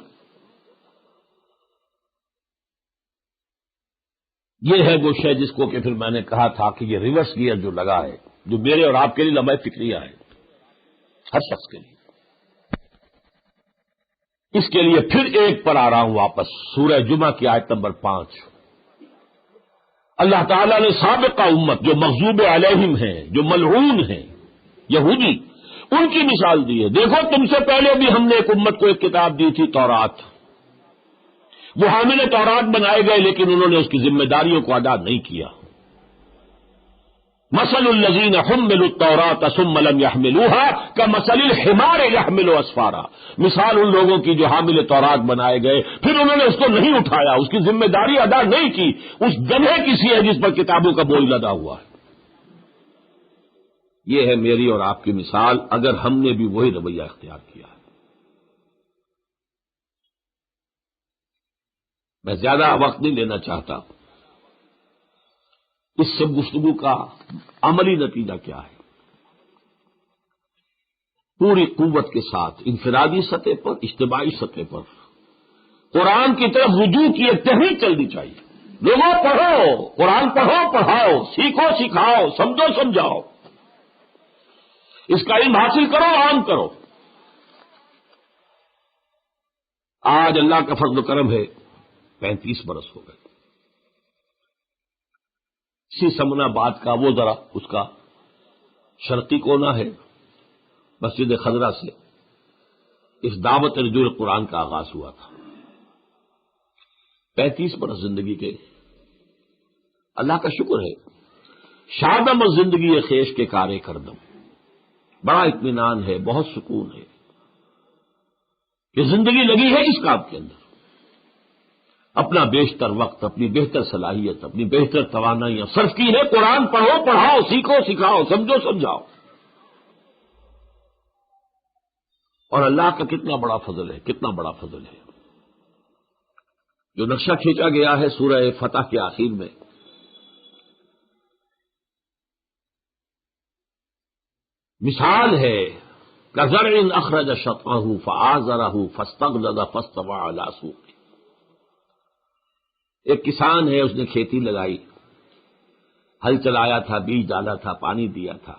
یہ ہے وہ شے جس کو کہ پھر میں نے کہا تھا کہ یہ ریورس گیئر جو لگا ہے، جو میرے اور آپ کے لیے لمحہ فکریہ ہے، ہر شخص کے لیے۔ اس کے لیے پھر ایک پر آ رہا ہوں واپس، سورہ جمعہ کی آیت نمبر 5۔ اللہ تعالیٰ نے سابقہ امت جو مغضوب علیہم ہیں، جو ملعون ہیں، یہودی، ان کی مثال دی ہے۔ دیکھو تم سے پہلے بھی ہم نے ایک امت کو ایک کتاب دی تھی، تورات، وہ حامل تورات بنائے گئے لیکن انہوں نے اس کی ذمہ داریوں کو ادا نہیں کیا۔ مثل الذین حملوا التوراۃ ثم لم يحملوها كمثل الحمار يحمل اسفارا، مثال ان لوگوں کی جو حامل تورات بنائے گئے پھر انہوں نے اس کو نہیں اٹھایا، اس کی ذمہ داری ادا نہیں کی، اس گدھے کی سی ہے جس پر کتابوں کا بوجھ لدا ہوا ہے۔ یہ ہے میری اور آپ کی مثال، اگر ہم نے بھی وہی رویہ اختیار کیا ہے۔ میں زیادہ وقت نہیں لینا چاہتا، اس سے گفتگو کا عملی نتیجہ کیا ہے؟ پوری قوت کے ساتھ انفرادی سطح پر، اجتماعی سطح پر قرآن کی طرف رجوع کی ایک تحریک چلنی چاہیے۔ لوگوں پڑھو قرآن، پڑھو پڑھاؤ، سیکھو سکھاؤ، سمجھو سمجھاؤ، اس کا علم حاصل کرو، عام کرو۔ آج اللہ کا فضل و کرم ہے 35 برس ہو گئے۔ اسی سمن آباد کا وہ ذرا اس کا شرقی کونا ہے، مسجد خضرہ سے اس دعوت رجوع قرآن کا آغاز ہوا تھا۔ 35 برس زندگی کے، اللہ کا شکر ہے، شادم اور زندگی خیش کے کارے کردم، بڑا اطمینان ہے، بہت سکون ہے کہ زندگی لگی ہے اس کام کے اندر، اپنا بیشتر وقت، اپنی بہتر صلاحیت، اپنی بہتر توانائیاں صرف کی ہے قرآن پڑھو پڑھاؤ، سیکھو سکھاؤ، سمجھو سمجھاؤ۔ اور اللہ کا کتنا بڑا فضل ہے، کتنا بڑا فضل ہے، جو نقشہ کھینچا گیا ہے سورہ فتح کے آخر میں، مثال ہے کزرع اخرج شطأہ فآزرہ فاستغلظ فاستوى علی سوقہ۔ ایک کسان ہے، اس نے کھیتی لگائی، ہل چلایا تھا، بیج ڈالا تھا، پانی دیا تھا،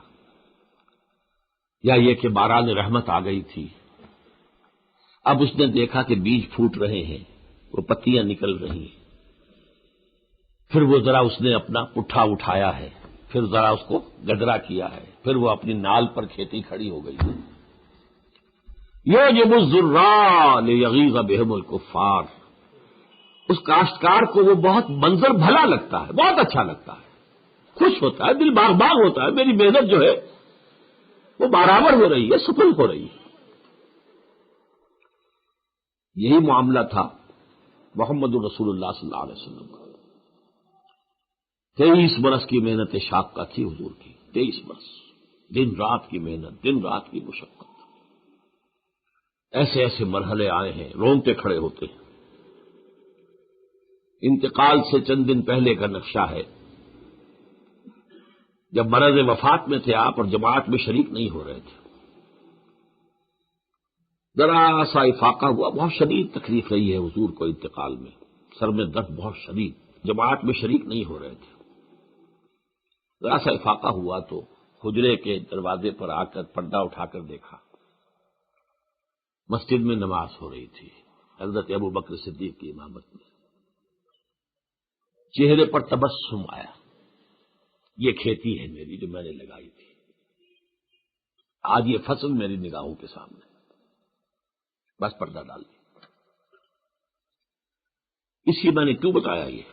یا یہ کہ باران رحمت آ گئی تھی۔ اب اس نے دیکھا کہ بیج پھوٹ رہے ہیں، وہ پتیاں نکل رہی ہیں، پھر وہ ذرا اس نے اپنا پٹھا اٹھایا ہے، پھر ذرا اس کو گدرا کیا ہے، پھر وہ اپنی نال پر کھیتی کھڑی ہو گئی۔ یعجب الزراء لیغیظ بہم الکفار، اس کاشتکار کو وہ بہت منظر بھلا لگتا ہے، بہت اچھا لگتا ہے، خوش ہوتا ہے، دل باغ باغ ہوتا ہے، میری محنت جو ہے وہ برابر ہو رہی ہے، سفل ہو رہی ہے۔ یہی معاملہ تھا محمد رسول اللہ صلی اللہ علیہ وسلم کا۔ 23 برس کی محنت شاقہ تھی حضور کی، 23 برس، دن رات کی محنت، دن رات کی مشقت۔ ایسے ایسے مرحلے آئے ہیں، رونگٹے کھڑے ہوتے ہیں۔ انتقال سے چند دن پہلے کا نقشہ ہے، جب مرض وفات میں تھے آپ اور جماعت میں شریک نہیں ہو رہے تھے، ذرا سا افاقہ ہوا، بہت شدید تکلیف رہی ہے حضور کو انتقال میں، سر میں درد بہت شدید، جماعت میں شریک نہیں ہو رہے تھے، ذرا سا افاقہ ہوا تو حجرے کے دروازے پر آ کر پردہ اٹھا کر دیکھا، مسجد میں نماز ہو رہی تھی حضرت ابو بکر صدیق کی امامت میں، چہرے پر تبسم آیا، یہ کھیتی ہے میری جو میں نے لگائی تھی، آج یہ فصل میری نگاہوں کے سامنے، بس پردہ ڈال دی۔ اس لیے میں نے کیوں بتایا یہ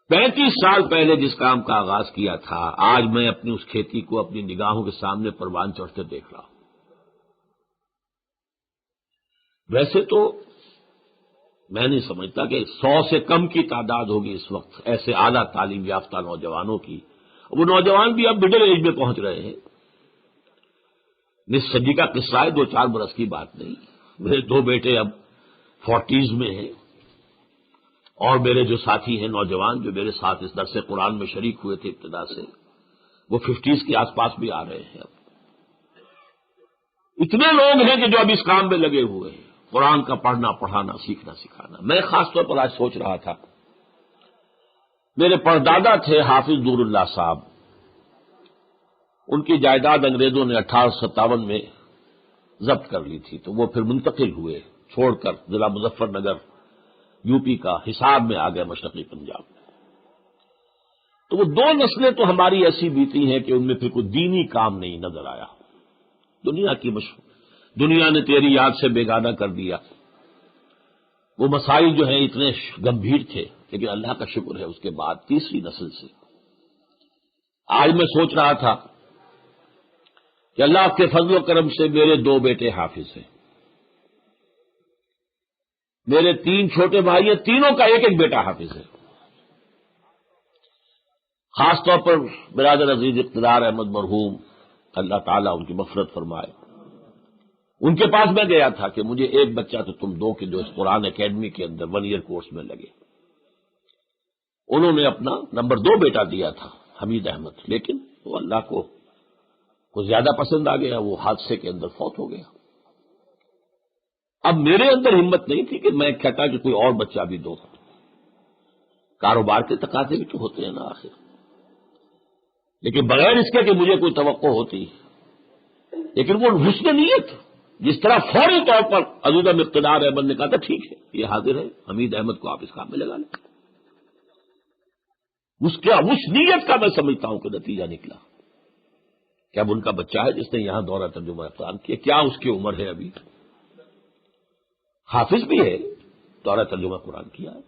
35 سال پہلے جس کام کا آغاز کیا تھا، آج میں اپنی اس کھیتی کو اپنی نگاہوں کے سامنے پروان چڑھتے دیکھ رہا ہوں۔ ویسے تو میں نہیں سمجھتا کہ 100 سے کم کی تعداد ہوگی اس وقت ایسے اعلیٰ تعلیم یافتہ نوجوانوں کی، وہ نوجوان بھی اب مڈل ایج میں پہنچ رہے ہیں، نصف صدی کا قصہ ہے، 2-4 برس کی بات نہیں۔ میرے 2 بیٹے اب 40s میں ہیں، اور میرے جو ساتھی ہیں نوجوان جو میرے ساتھ اس درس قرآن میں شریک ہوئے تھے ابتدا سے، وہ 50s کے آس پاس بھی آ رہے ہیں۔ اب اتنے لوگ ہیں کہ جو اب اس کام میں لگے ہوئے ہیں، قرآن کا پڑھنا پڑھانا سیکھنا سکھانا۔ میں خاص طور پر آج سوچ رہا تھا، میرے پردادا تھے حافظ نور اللہ صاحب، ان کی جائیداد انگریزوں نے 1857 میں ضبط کر لی تھی، تو وہ پھر منتقل ہوئے چھوڑ کر ضلع مظفر نگر یو پی کا حساب میں آ گئے مشرقی پنجاب میں۔ تو وہ 2 نسلیں تو ہماری ایسی بیتی ہیں کہ ان میں پھر کوئی دینی کام نہیں نظر آیا۔ دنیا نے تیری یاد سے بیگانہ کر دیا، وہ مسائل جو ہیں اتنے گمبھیر تھے، لیکن اللہ کا شکر ہے اس کے بعد تیسری نسل سے آج میں سوچ رہا تھا کہ اللہ کے فضل و کرم سے میرے 2 بیٹے حافظ ہیں، میرے 3 چھوٹے بھائی ہیں، تینوں کا ایک بیٹا حافظ ہے۔ خاص طور پر برادر عزیز اقتدار احمد مرحوم، اللہ تعالیٰ ان کی مغفرت فرمائے، ان کے پاس میں گیا تھا کہ مجھے ایک بچہ تو تم دو کہ جو اس قرآن اکیڈمی کے اندر 1 ایئر کورس میں لگے۔ انہوں نے اپنا نمبر 2 بیٹا دیا تھا حمید احمد، لیکن وہ اللہ کو زیادہ پسند آ گیا، وہ حادثے کے اندر فوت ہو گیا۔ اب میرے اندر ہمت نہیں تھی کہ میں کہتا کہ کوئی اور بچہ بھی دو، کاروبار کے تقاضے بھی تو ہوتے ہیں نا آخر، لیکن بغیر اس کے کہ مجھے کوئی توقع ہوتی، لیکن وہ حسن نیت جس طرح فوری طور پر عزیزم اقتدار احمد نے کہا تھا ٹھیک ہے یہ حاضر ہے، حمید احمد کو آپ اس کام میں لگا لیں، اس نیت کا میں سمجھتا ہوں کہ نتیجہ نکلا کہ اب ان کا بچہ ہے جس نے یہاں دورہ ترجمہ قرآن کیا، کیا اس کی عمر ہے، ابھی حافظ بھی ہے، دورہ ترجمہ قرآن کیا ہے۔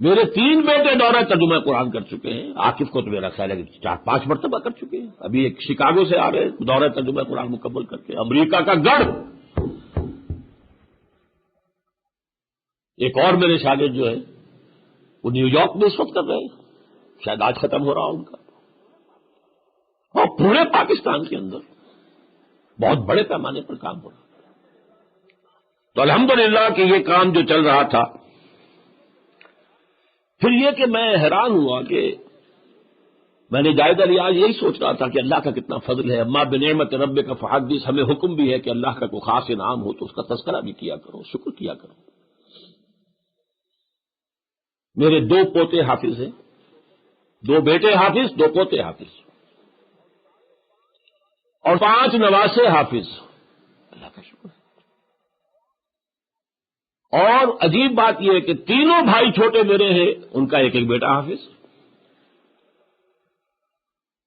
میرے 3 بیٹے دورہ ترجمہ قرآن کر چکے ہیں، عاقف کو تو میرا خیال ہے کہ 4-5 مرتبہ کر چکے ہیں، ابھی ایک شکاگو سے آ رہے ہیں دورہ ترجمہ قرآن مکمل کر کے، امریکہ کا گڑھ ایک اور میرے شاگرد جو ہے وہ نیو یارک میں اس وقت کر رہے ہیں، شاید آج ختم ہو رہا ان کا، اور پورے پاکستان کے اندر بہت بڑے پیمانے پر کام ہو رہا۔ تو الحمدللہ کہ یہ کام جو چل رہا تھا، پھر یہ کہ میں حیران ہوا کہ میں نے جائزہ لیا، آج یہی سوچ رہا تھا کہ اللہ کا کتنا فضل ہے، اما بنعمت ربک فحدث، ہمیں حکم بھی ہے کہ اللہ کا کوئی خاص انعام ہو تو اس کا تذکرہ بھی کیا کرو، شکر کیا کرو۔ میرے 2 پوتے حافظ ہیں، 2 بیٹے حافظ، 2 پوتے حافظ، اور 5 نواسے حافظ، اللہ کا شکر ہے۔ اور عجیب بات یہ ہے کہ تینوں بھائی چھوٹے میرے ہیں، ان کا ایک بیٹا حافظ۔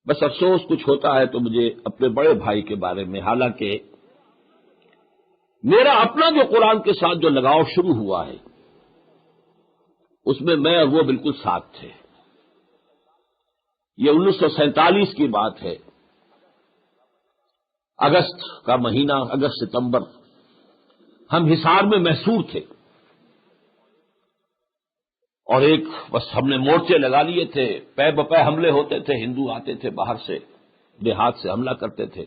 بس افسوس کچھ ہوتا ہے تو مجھے اپنے بڑے بھائی کے بارے میں، حالانکہ میرا اپنا جو قرآن کے ساتھ جو لگاؤ شروع ہوا ہے اس میں میں اور وہ بالکل ساتھ تھے، یہ 1947 کی بات ہے، اگست کا مہینہ، اگست ستمبر، ہم حصار میں محصور تھے، اور ایک بس ہم نے مورچے لگا لیے تھے، پے بپے حملے ہوتے تھے، ہندو آتے تھے باہر سے، دیہات سے حملہ کرتے تھے،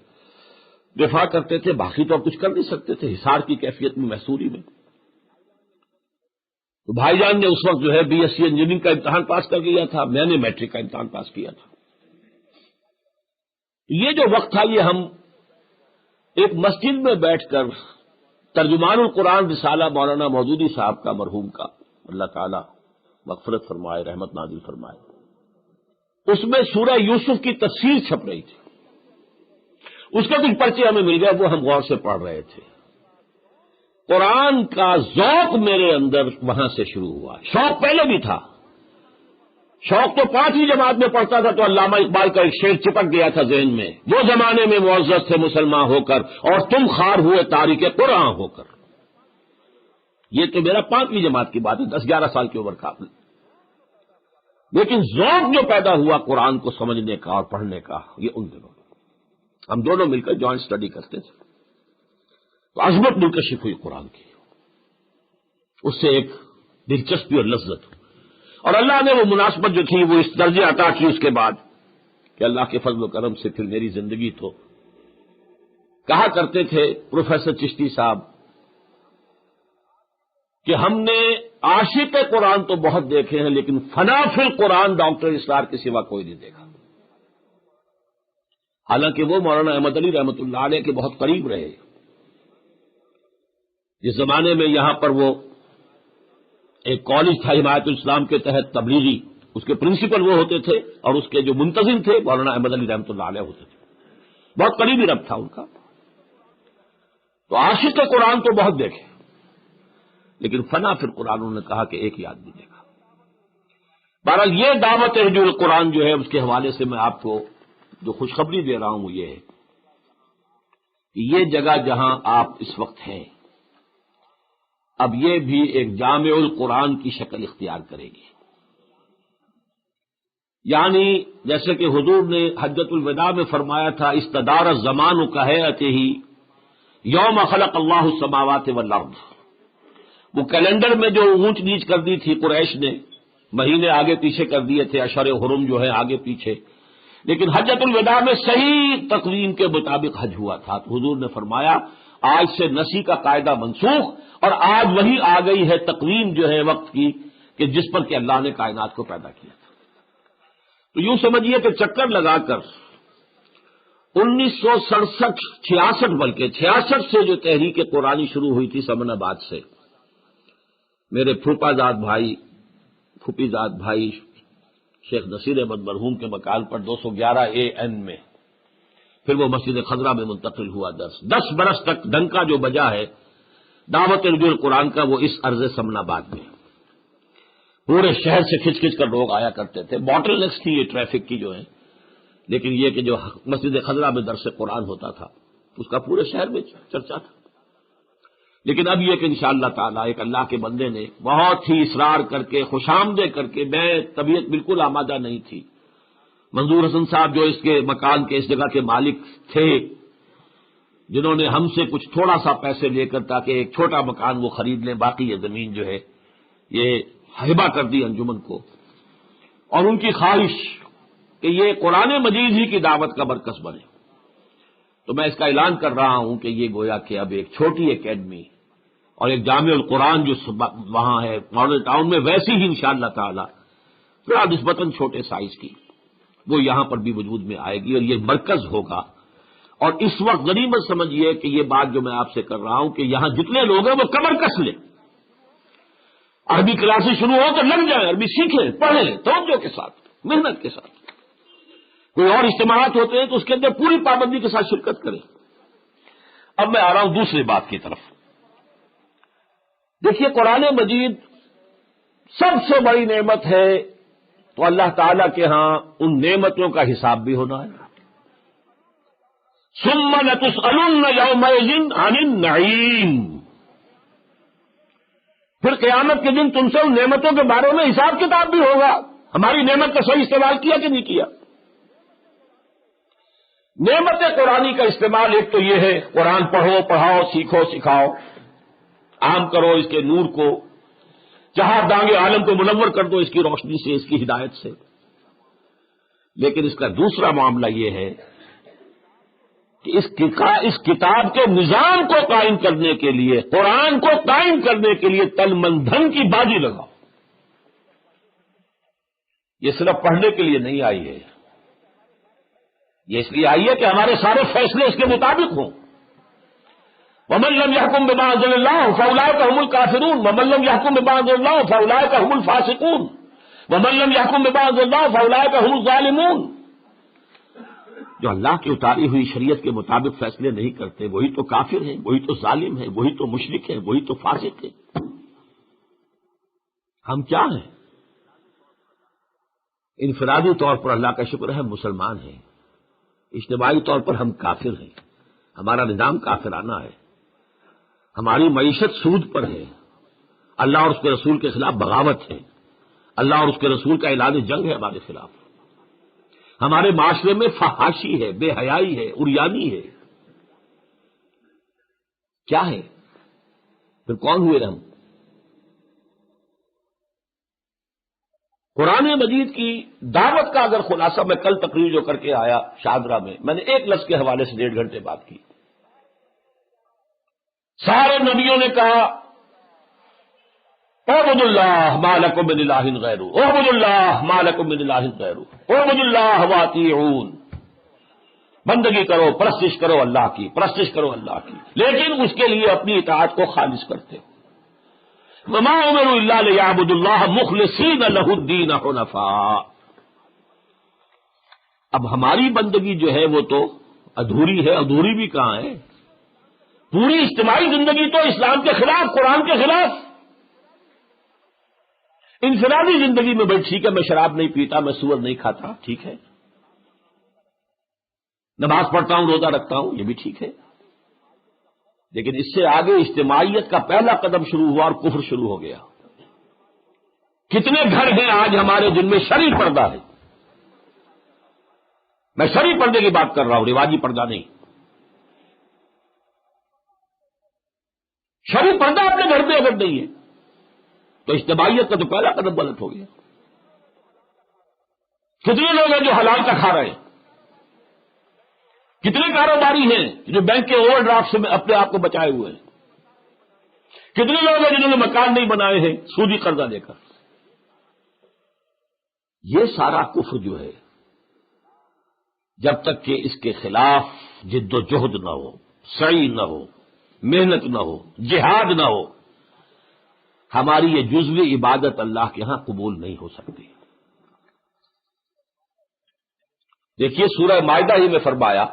دفاع کرتے تھے، باقی تو اب کچھ کر نہیں سکتے تھے حصار کی کیفیت میں، محصوری میں۔ تو بھائی جان نے اس وقت جو ہے بی ایس سی انجینئرنگ کا امتحان پاس کر لیا تھا، میں نے میٹرک کا امتحان پاس کیا تھا۔ یہ جو وقت تھا، یہ ہم ایک مسجد میں بیٹھ کر ترجمان القرآن رسالہ مولانا مودودی صاحب کا، مرحوم کا، اللہ تعالی مغفرت فرمائے، رحمت نازل فرمائے، اس میں سورہ یوسف کی تفسیر چھپ رہی تھی، اس کے کچھ پرچے ہمیں مل گئے، وہ ہم غور سے پڑھ رہے تھے۔ قرآن کا ذوق میرے اندر وہاں سے شروع ہوا۔ شوق پہلے بھی تھا، شوق تو 5ویں جماعت میں پڑھتا تھا تو علامہ اقبال کا ایک شعر چپک گیا تھا ذہن میں، وہ زمانے میں معزز تھے مسلمان ہو کر اور تم خار ہوئے تاریخ قرآن ہو کر۔ یہ تو میرا 5ویں جماعت کی بات ہے، 10-11 سال کی عمر کا، لیکن ذوق جو پیدا ہوا قرآن کو سمجھنے کا اور پڑھنے کا، یہ ان دنوں ہم دونوں مل کر جوائنٹ اسٹڈی کرتے تھے، تو عظمت منکشف ہوئی قرآن کی، اس سے ایک دلچسپی اور لذت، اور اللہ نے وہ مناسبت جو تھی وہ اس درجے عطا کی اس کے بعد کہ اللہ کے فضل و کرم سے پھر میری زندگی تو، کہا کرتے تھے پروفیسر چشتی صاحب کہ ہم نے عاشق قرآن تو بہت دیکھے ہیں لیکن فنا فی القرآن ڈاکٹر اسرار کے سوا کوئی نہیں دیکھا۔ حالانکہ وہ مولانا احمد علی رحمۃ اللہ علیہ کے بہت قریب رہے، جس زمانے میں یہاں پر وہ ایک کالج تھا حمایت الاسلام کے تحت تبلیغی، اس کے پرنسپل وہ ہوتے تھے اور اس کے جو منتظم تھے مولانا احمد علی رحمۃ اللہ علیہ ہوتے تھے، بہت قریبی رب تھا ان کا۔ تو عاشق قرآن تو بہت دیکھے لیکن فنا فی القرآن انہوں نے کہا کہ ایک یاد نہیں دیکھا۔ بہرحال یہ دعوت رجوع القرآن جو ہے اس کے حوالے سے میں آپ کو جو خوشخبری دے رہا ہوں وہ یہ ہے کہ یہ جگہ جہاں آپ اس وقت ہیں اب یہ بھی ایک جامع القرآن کی شکل اختیار کرے گی، یعنی جیسے کہ حضور نے حجۃ الوداع میں فرمایا تھا استدار الزمان کہیئتہ یوم خلق اللہ السماوات والارض، وہ کیلنڈر میں جو اونچ نیچ کر دی تھی قریش نے، مہینے آگے پیچھے کر دیے تھے، اشہر حرم جو ہے آگے پیچھے، لیکن حجۃ الوداع میں صحیح تقویم کے مطابق حج ہوا تھا۔ تو حضور نے فرمایا آج سے نسی کا قاعدہ منسوخ، اور آج وہی آ گئی ہے تقویم جو ہے وقت کی کہ جس پر کہ اللہ نے کائنات کو پیدا کیا تھا۔ تو یوں سمجھیے کہ چکر لگا کر 1967-66 بلکہ 66 سے جو تحریک قرآنی شروع ہوئی تھی سمن آباد سے، میرے پھوپھا زاد بھائی، پھوپھی زاد بھائی شیخ نصیر احمد مرحوم کے مکان پر 211 AN میں، پھر وہ مسجد خضرہ میں منتقل ہوا، 10 برس تک ڈنکا جو بجا ہے دعوت رجوع القرآن کا وہ اس عرض سمن آباد میں، پورے شہر سے کھچ کھچ کر لوگ آیا کرتے تھے، باٹل نیکس تھی یہ ٹریفک کی جو ہے، لیکن یہ کہ جو مسجد خضرہ میں درس قرآن ہوتا تھا اس کا پورے شہر میں چرچا تھا۔ لیکن اب یہ کہ انشاءاللہ تعالیٰ ایک اللہ کے بندے نے بہت ہی اصرار کر کے، خوش آمدید کر کے، میں طبیعت بالکل آمادہ نہیں تھی، منظور حسن صاحب جو اس کے مکان کے اس جگہ کے مالک تھے، جنہوں نے ہم سے کچھ تھوڑا سا پیسے لے کر تاکہ ایک چھوٹا مکان وہ خرید لیں، باقی یہ زمین جو ہے یہ ہبہ کر دی انجمن کو، اور ان کی خواہش کہ یہ قرآن مجید ہی کی دعوت کا مرکز بنے۔ تو میں اس کا اعلان کر رہا ہوں کہ یہ گویا کہ اب ایک چھوٹی اکیڈمی اور ایک جامع القرآن جو وہاں ہے ماڈل ٹاؤن میں، ویسی ہی انشاءاللہ تعالی پھر نسبتاً چھوٹے سائز کی وہ یہاں پر بھی وجود میں آئے گی اور یہ مرکز ہوگا۔ اور اس وقت غنیمت سمجھیے کہ یہ بات جو میں آپ سے کر رہا ہوں کہ یہاں جتنے لوگ ہیں وہ کمر کس لیں، عربی کلاسیں شروع ہو تو لگ جائیں، عربی سیکھیں، پڑھیں توجہ کے ساتھ، محنت کے ساتھ۔ کوئی اور اجتماعات ہوتے ہیں تو اس کے اندر پوری پابندی کے ساتھ شرکت کریں۔ اب میں آ رہا ہوں دوسری بات کی طرف۔ دیکھیے قرآن مجید سب سے بڑی نعمت ہے، تو اللہ تعالیٰ کے ہاں ان نعمتوں کا حساب بھی ہونا ہے۔ ثم لتسألن یومئذ عن النعیم، پھر قیامت کے دن تم سے ان نعمتوں کے بارے میں حساب کتاب بھی ہوگا، ہماری نعمت کا صحیح استعمال کیا کہ نہیں کیا۔ نعمت قرآنی کا استعمال ایک تو یہ ہے قرآن پڑھو، پڑھاؤ، سیکھو، سکھاؤ، عام کرو اس کے نور کو، چہار دانگ عالم کو منور کر دو اس کی روشنی سے، اس کی ہدایت سے۔ لیکن اس کا دوسرا معاملہ یہ ہے کہ اس کتاب کے نظام کو قائم کرنے کے لیے، قرآن کو قائم کرنے کے لیے تن من دھن کی بازی لگاؤ۔ یہ صرف پڑھنے کے لیے نہیں آئی ہے، یہ اس لیے آئی ہے کہ ہمارے سارے فیصلے اس کے مطابق ہوں۔ وَمَن لَّمْ يَحْكُم بِمَا أَنزَلَ اللَّهُ فَأُولَٰئِكَ هُمُ الْكَافِرُونَ وَمَن لَّمْ يَحْكُم بِمَا أَنزَلَ اللَّهُ فَأُولَٰئِكَ هُمُ الْفَاسِقُونَ وَمَن لَّمْ يَحْكُم بِمَا أَنزَلَ اللَّهُ فَأُولَٰئِكَ هُمُ الظَّالِمُونَ۔ جو اللہ کی اتاری ہوئی شریعت کے مطابق فیصلے نہیں کرتے وہی تو کافر ہیں، وہی تو ظالم ہیں، وہی تو مشرک ہیں، وہی تو فاسق ہیں۔ ہم کیا ہیں؟ انفرادی طور پر اللہ کا شکر ہے مسلمان ہیں، اجتماعی طور پر ہم کافر ہیں، ہمارا نظام کافرانہ ہے، ہماری معیشت سود پر ہے، اللہ اور اس کے رسول کے خلاف بغاوت ہے، اللہ اور اس کے رسول کا اعلان جنگ ہے ہمارے خلاف، ہمارے معاشرے میں فحاشی ہے، بے حیائی ہے، عریانی ہے۔ کیا ہے؟ پھر کون ہوئے ہم؟ قرآن مجید کی دعوت کا اگر خلاصہ میں کل تقریر جو کر کے آیا شاہدرہ میں نے ایک لفظ کے حوالے سے 1.5 گھنٹے بات کی۔ سارے نبیوں نے کہا اعبدوا اللہ ما لکم من الہ غیرہ، اعبدوا اللہ ما لکم من الہ غیرہ، اعبدوا اللہ واطیعون، بندگی کرو، پرستش کرو اللہ کی، پرستش کرو اللہ کی، لیکن اس کے لیے اپنی اطاعت کو خالص کرتے ہو۔ وما امروا الا لیعبدوا اللہ مخلصین لہ الدین حنفاء۔ اب ہماری بندگی جو ہے وہ تو ادھوری ہے، ادھوری بھی کہاں ہے؟ پوری اجتماعی زندگی تو اسلام کے خلاف، قرآن کے خلاف۔ انفرادی زندگی میں بھائی ٹھیک ہے، میں شراب نہیں پیتا، میں سور نہیں کھاتا، ٹھیک ہے، نماز پڑھتا ہوں، روزہ رکھتا ہوں، یہ بھی ٹھیک ہے، لیکن اس سے آگے اجتماعیت کا پہلا قدم شروع ہوا اور کفر شروع ہو گیا۔ کتنے گھر ہیں آج ہمارے جن میں شرعی پردہ ہے؟ میں شرعی پردے کی بات کر رہا ہوں، رواجی پردہ نہیں۔ شرعی پردہ اپنے گھر میں اگر نہیں ہے تو اجتماعیت کا تو پہلا قدم غلط ہو گیا۔ کتنے لوگ ہیں جو حلال کا کھا رہے ہیں؟ کتنے کاروباری ہیں جو بینک کے اوور ڈرافٹ سے اپنے آپ کو بچائے ہوئے ہیں؟ کتنے لوگ ہیں جنہوں نے مکان نہیں بنائے ہیں سودی قرضہ لے کر؟ یہ سارا کفر جو ہے، جب تک کہ اس کے خلاف جد و جہد نہ ہو، سعی نہ ہو، محنت نہ ہو، جہاد نہ ہو، ہماری یہ جزوی عبادت اللہ کے ہاں قبول نہیں ہو سکتی۔ دیکھیے سورہ مائدہ ہی میں فرمایا،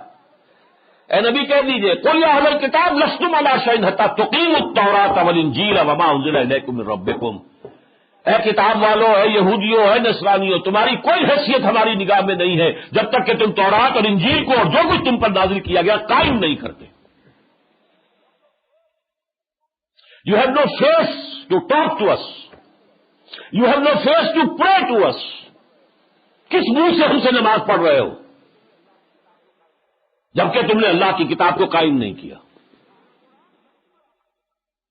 اے نبی کہہ دیجئے قل یا اہل الکتاب لستم علی شیء حتی تقیموا التوراۃ والانجیل وما انزل الیکم من ربکم۔ اے کتاب والو، اے یہودیوں، اے نصرانیوں، تمہاری کوئی حیثیت ہماری نگاہ میں نہیں ہے جب تک کہ تم تورات اور انجیل کو اور جو کچھ تم پر نازل کیا گیا قائم نہیں کرتے۔ You have no face to talk to us. You have no face to pray to us. کس منہ سے ہم سے نماز پڑھ رہے ہو جبکہ تم نے اللہ کی کتاب کو قائم نہیں کیا؟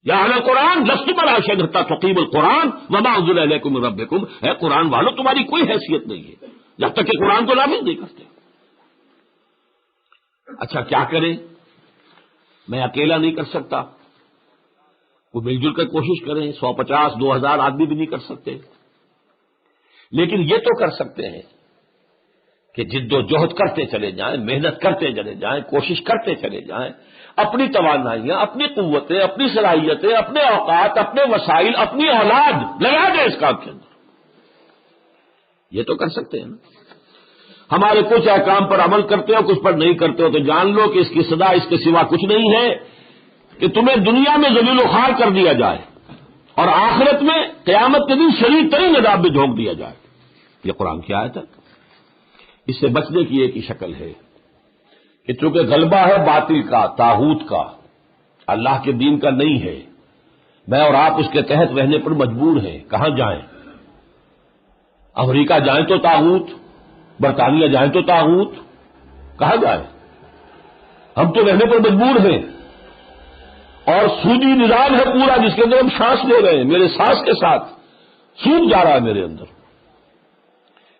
یا اہل قرآن لستم علی شیء حتی تقیموا القرآن وما انزل الیکم من ربکم۔ اے قرآن والو، تمہاری کوئی حیثیت نہیں ہے جب تک کہ قرآن کو نافذ نہیں کرتے۔ اچھا کیا کریں؟ میں اکیلا نہیں کر سکتا، وہ مل جل کر کوشش کریں، 150 2000 آدمی بھی نہیں کر سکتے، لیکن یہ تو کر سکتے ہیں کہ جد و جہد کرتے چلے جائیں، محنت کرتے چلے جائیں، کوشش کرتے چلے جائیں، اپنی توانائیاں، اپنی قوتیں، اپنی صلاحیتیں، اپنے اوقات، اپنے وسائل، اپنی اولاد لگا دیں اس کام کے اندر۔ یہ تو کر سکتے ہیں نا۔ ہمارے کچھ احکام پر عمل کرتے ہو، کچھ پر نہیں کرتے ہو، تو جان لو کہ اس کی سزا اس کے سوا کچھ نہیں ہے کہ تمہیں دنیا میں ذلیل و خوار کر دیا جائے اور آخرت میں قیامت کے دن شدید ترین عذاب میں جھونک دیا جائے۔ یہ قرآن کی آیت ہے۔ اس سے بچنے کی ایک ہی شکل ہے کہ چونکہ غلبہ ہے باطل کا، طاغوت کا، اللہ کے دین کا نہیں ہے، میں اور آپ اس کے تحت رہنے پر مجبور ہیں۔ کہاں جائیں؟ امریکہ جائیں تو طاغوت، برطانیہ جائیں تو طاغوت، کہاں جائیں؟ ہم تو رہنے پر مجبور ہیں، اور سودی نظام ہے پورا جس کے اندر ہم سانس لے رہے ہیں، میرے سانس کے ساتھ سود جا رہا ہے میرے اندر۔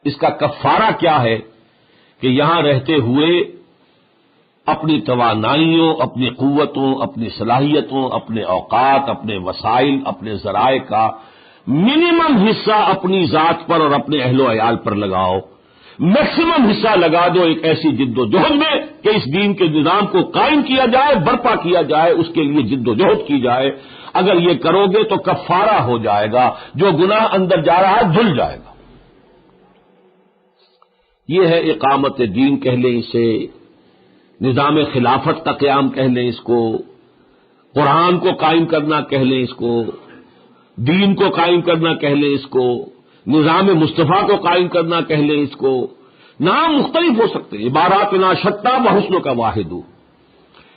اس کا کفارہ کیا ہے کہ یہاں رہتے ہوئے اپنی توانائیوں، اپنی قوتوں، اپنی صلاحیتوں، اپنے اوقات، اپنے وسائل، اپنے ذرائع کا منیمم حصہ اپنی ذات پر اور اپنے اہل و عیال پر لگاؤ، میکسیمم حصہ لگا دو ایک ایسی جد و جہد میں کہ اس دین کے نظام کو قائم کیا جائے، برپا کیا جائے، اس کے لیے جد و جہد کی جائے۔ اگر یہ کرو گے تو کفارہ ہو جائے گا، جو گناہ اندر جا رہا ہے دھل جائے گا۔ یہ ہے اقامت دین کہہ لیں اسے، نظام خلافت کا قیام کہہ لیں اس کو، قرآن کو قائم کرنا کہہ لیں اس کو، دین کو قائم کرنا کہہ لیں اس کو، نظام مصطفیٰ کو قائم کرنا کہہ لیں اس کو۔ نام مختلف ہو سکتے ہیں، عبارات نا شتیٰ بحسن کا واحد،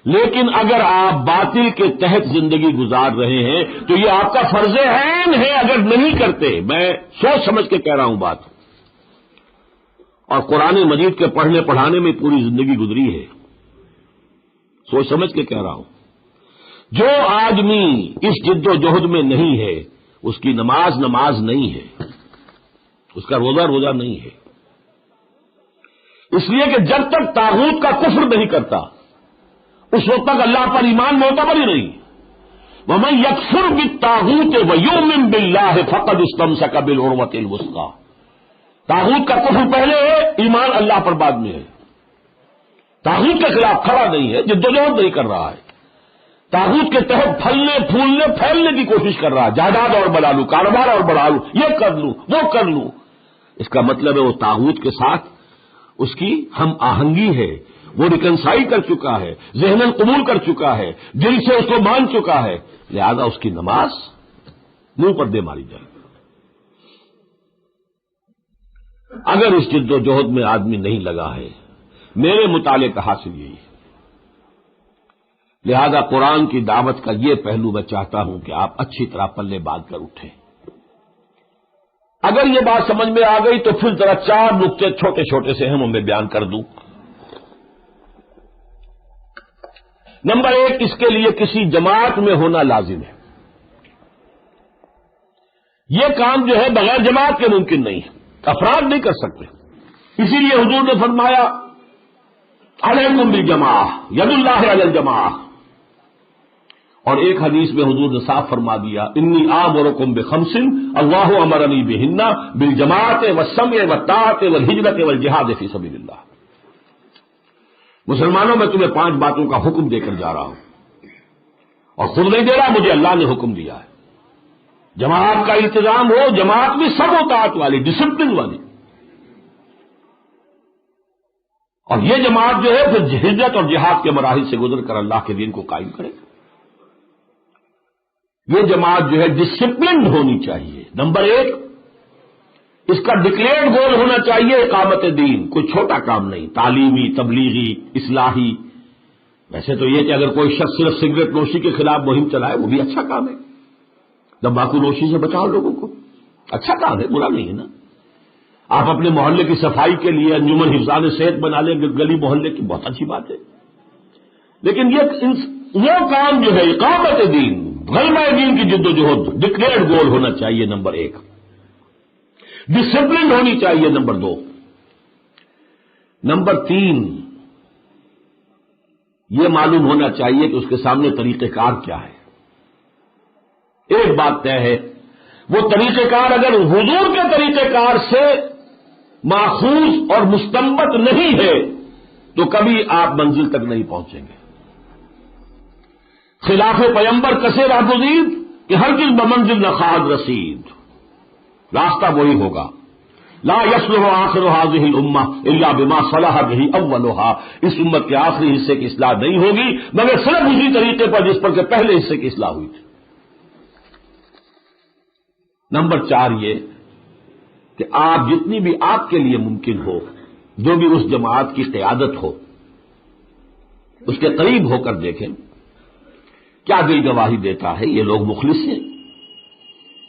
لیکن اگر آپ باطل کے تحت زندگی گزار رہے ہیں تو یہ آپ کا فرض عین ہے اگر نہیں کرتے۔ میں سوچ سمجھ کے کہہ رہا ہوں بات، اور قرآن مجید کے پڑھنے پڑھانے میں پوری زندگی گزری ہے، سوچ سمجھ کے کہہ رہا ہوں۔ جو آدمی اس جد و جہد میں نہیں ہے اس کی نماز نماز نہیں ہے، اس کا روزہ روزہ نہیں ہے، اس لیے کہ جب تک طاغوت کا کفر نہیں کرتا اس وقت تک اللہ پر ایمان معتبر ہی نہیں۔ وَمَن يَكْفُرْ بِالطَّاغُوتِ وَيُؤْمِن بِاللَّهِ فَقَدِ اسْتَمْسَكَ بِالْعُرْوَةِ الْوُثْقَىٰ۔ طاغوت کا کفر پہلے ہے، ایمان اللہ پر بعد میں ہے۔ طاغوت کے خلاف کھڑا نہیں ہے، جدوجہد نہیں کر رہا ہے، طاغوت کے تحت پھلنے پھولنے پھیلنے کی کوشش کر رہا ہے، جائیداد اور بڑھا لوں، کاروبار اور بڑھا لوں، یہ کر لوں وہ کر لوں۔ اس کا مطلب ہے وہ طاغوت کے ساتھ اس کی ہم آہنگی ہے، وہ ریکنسائی کر چکا ہے، ذہناً قبول کر چکا ہے، دل سے اس کو مان چکا ہے، لہذا اس کی نماز منہ پر دے ماری جائے۔ اگر اس جد و جہد میں آدمی نہیں لگا ہے، میرے مطالعے کا حاصل یہی ہے۔ لہذا قرآن کی دعوت کا یہ پہلو میں چاہتا ہوں کہ آپ اچھی طرح پلے باندھ کر اٹھیں۔ اگر یہ بات سمجھ میں آ گئی تو پھر ذرا 4 نقطے چھوٹے چھوٹے سے ہم میں بیان کر دوں۔ نمبر 1، اس کے لیے کسی جماعت میں ہونا لازم ہے۔ یہ کام جو ہے بغیر جماعت کے ممکن نہیں ہے، افراد نہیں کر سکتے۔ اسی لیے حضور نے فرمایا علیکم بالجماعہ، ید اللہ علی الجماعہ، اور ایک حدیث میں حضور نے صاف فرما دیا انی آمرکم بخمس اللہ امرنی بہن بالجماعت والسمع والطاعت والہجرت والجہاد فی سبیل اللہ۔ مسلمانوں میں تمہیں 5 باتوں کا حکم دے کر جا رہا ہوں، اور خود نہیں دے رہا، مجھے اللہ نے حکم دیا ہے۔ جماعت کا انتظام ہو، جماعت بھی سب اطاعت والی، ڈسپلن والی، اور یہ جماعت جو ہے پھر ہجرت اور جہاد کے مراحل سے گزر کر اللہ کے دین کو قائم کرے۔ یہ جماعت جو ہے ڈسپلنڈ ہونی چاہیے۔ نمبر 1، اس کا ڈکلیئرڈ گول ہونا چاہیے اقامت دین، کوئی چھوٹا کام نہیں، تعلیمی، تبلیغی، اصلاحی۔ ویسے تو یہ کہ اگر کوئی شخص صرف سگریٹ نوشی کے خلاف مہم چلائے وہ بھی اچھا کام ہے، تمباکو نوشی سے بچاؤ لوگوں کو، اچھا کام ہے، برا نہیں ہے نا۔ آپ اپنے محلے کی صفائی کے لیے انجمن حفظان صحت بنا لیں گلی محلے کی، بہت اچھی بات ہے، لیکن یہ کام جو ہے اقامت دین، غلبہ دین کی جد و جہد، ڈکلیئرڈ گول ہونا چاہیے نمبر 1۔ ڈسپلن ہونی چاہیے نمبر 2۔ نمبر 3، یہ معلوم ہونا چاہیے کہ اس کے سامنے طریقہ کار کیا ہے۔ ایک بات طے ہے، وہ طریقہ کار اگر حضور کے طریقہ کار سے ماخوذ اور مستنبط نہیں ہے تو کبھی آپ منزل تک نہیں پہنچیں گے۔ خلاف پیمبر کسے راہ گزید کہ ہر چیز بمنزل نخواہد رسید، راستہ وہی ہوگا۔ لا یصلح آخر هذه الامہ الا بما صلح به اولها، اس امت کے آخری حصے کی اصلاح نہیں ہوگی مگر صرف اسی طریقے پر جس پر کہ پہلے حصے کی اصلاح ہوئی تھی۔ نمبر 4 یہ کہ آپ جتنی بھی آپ کے لیے ممکن ہو، جو بھی اس جماعت کی قیادت ہو، اس کے قریب ہو کر دیکھیں کیا دل گواہی دیتا ہے، یہ لوگ مخلص ہیں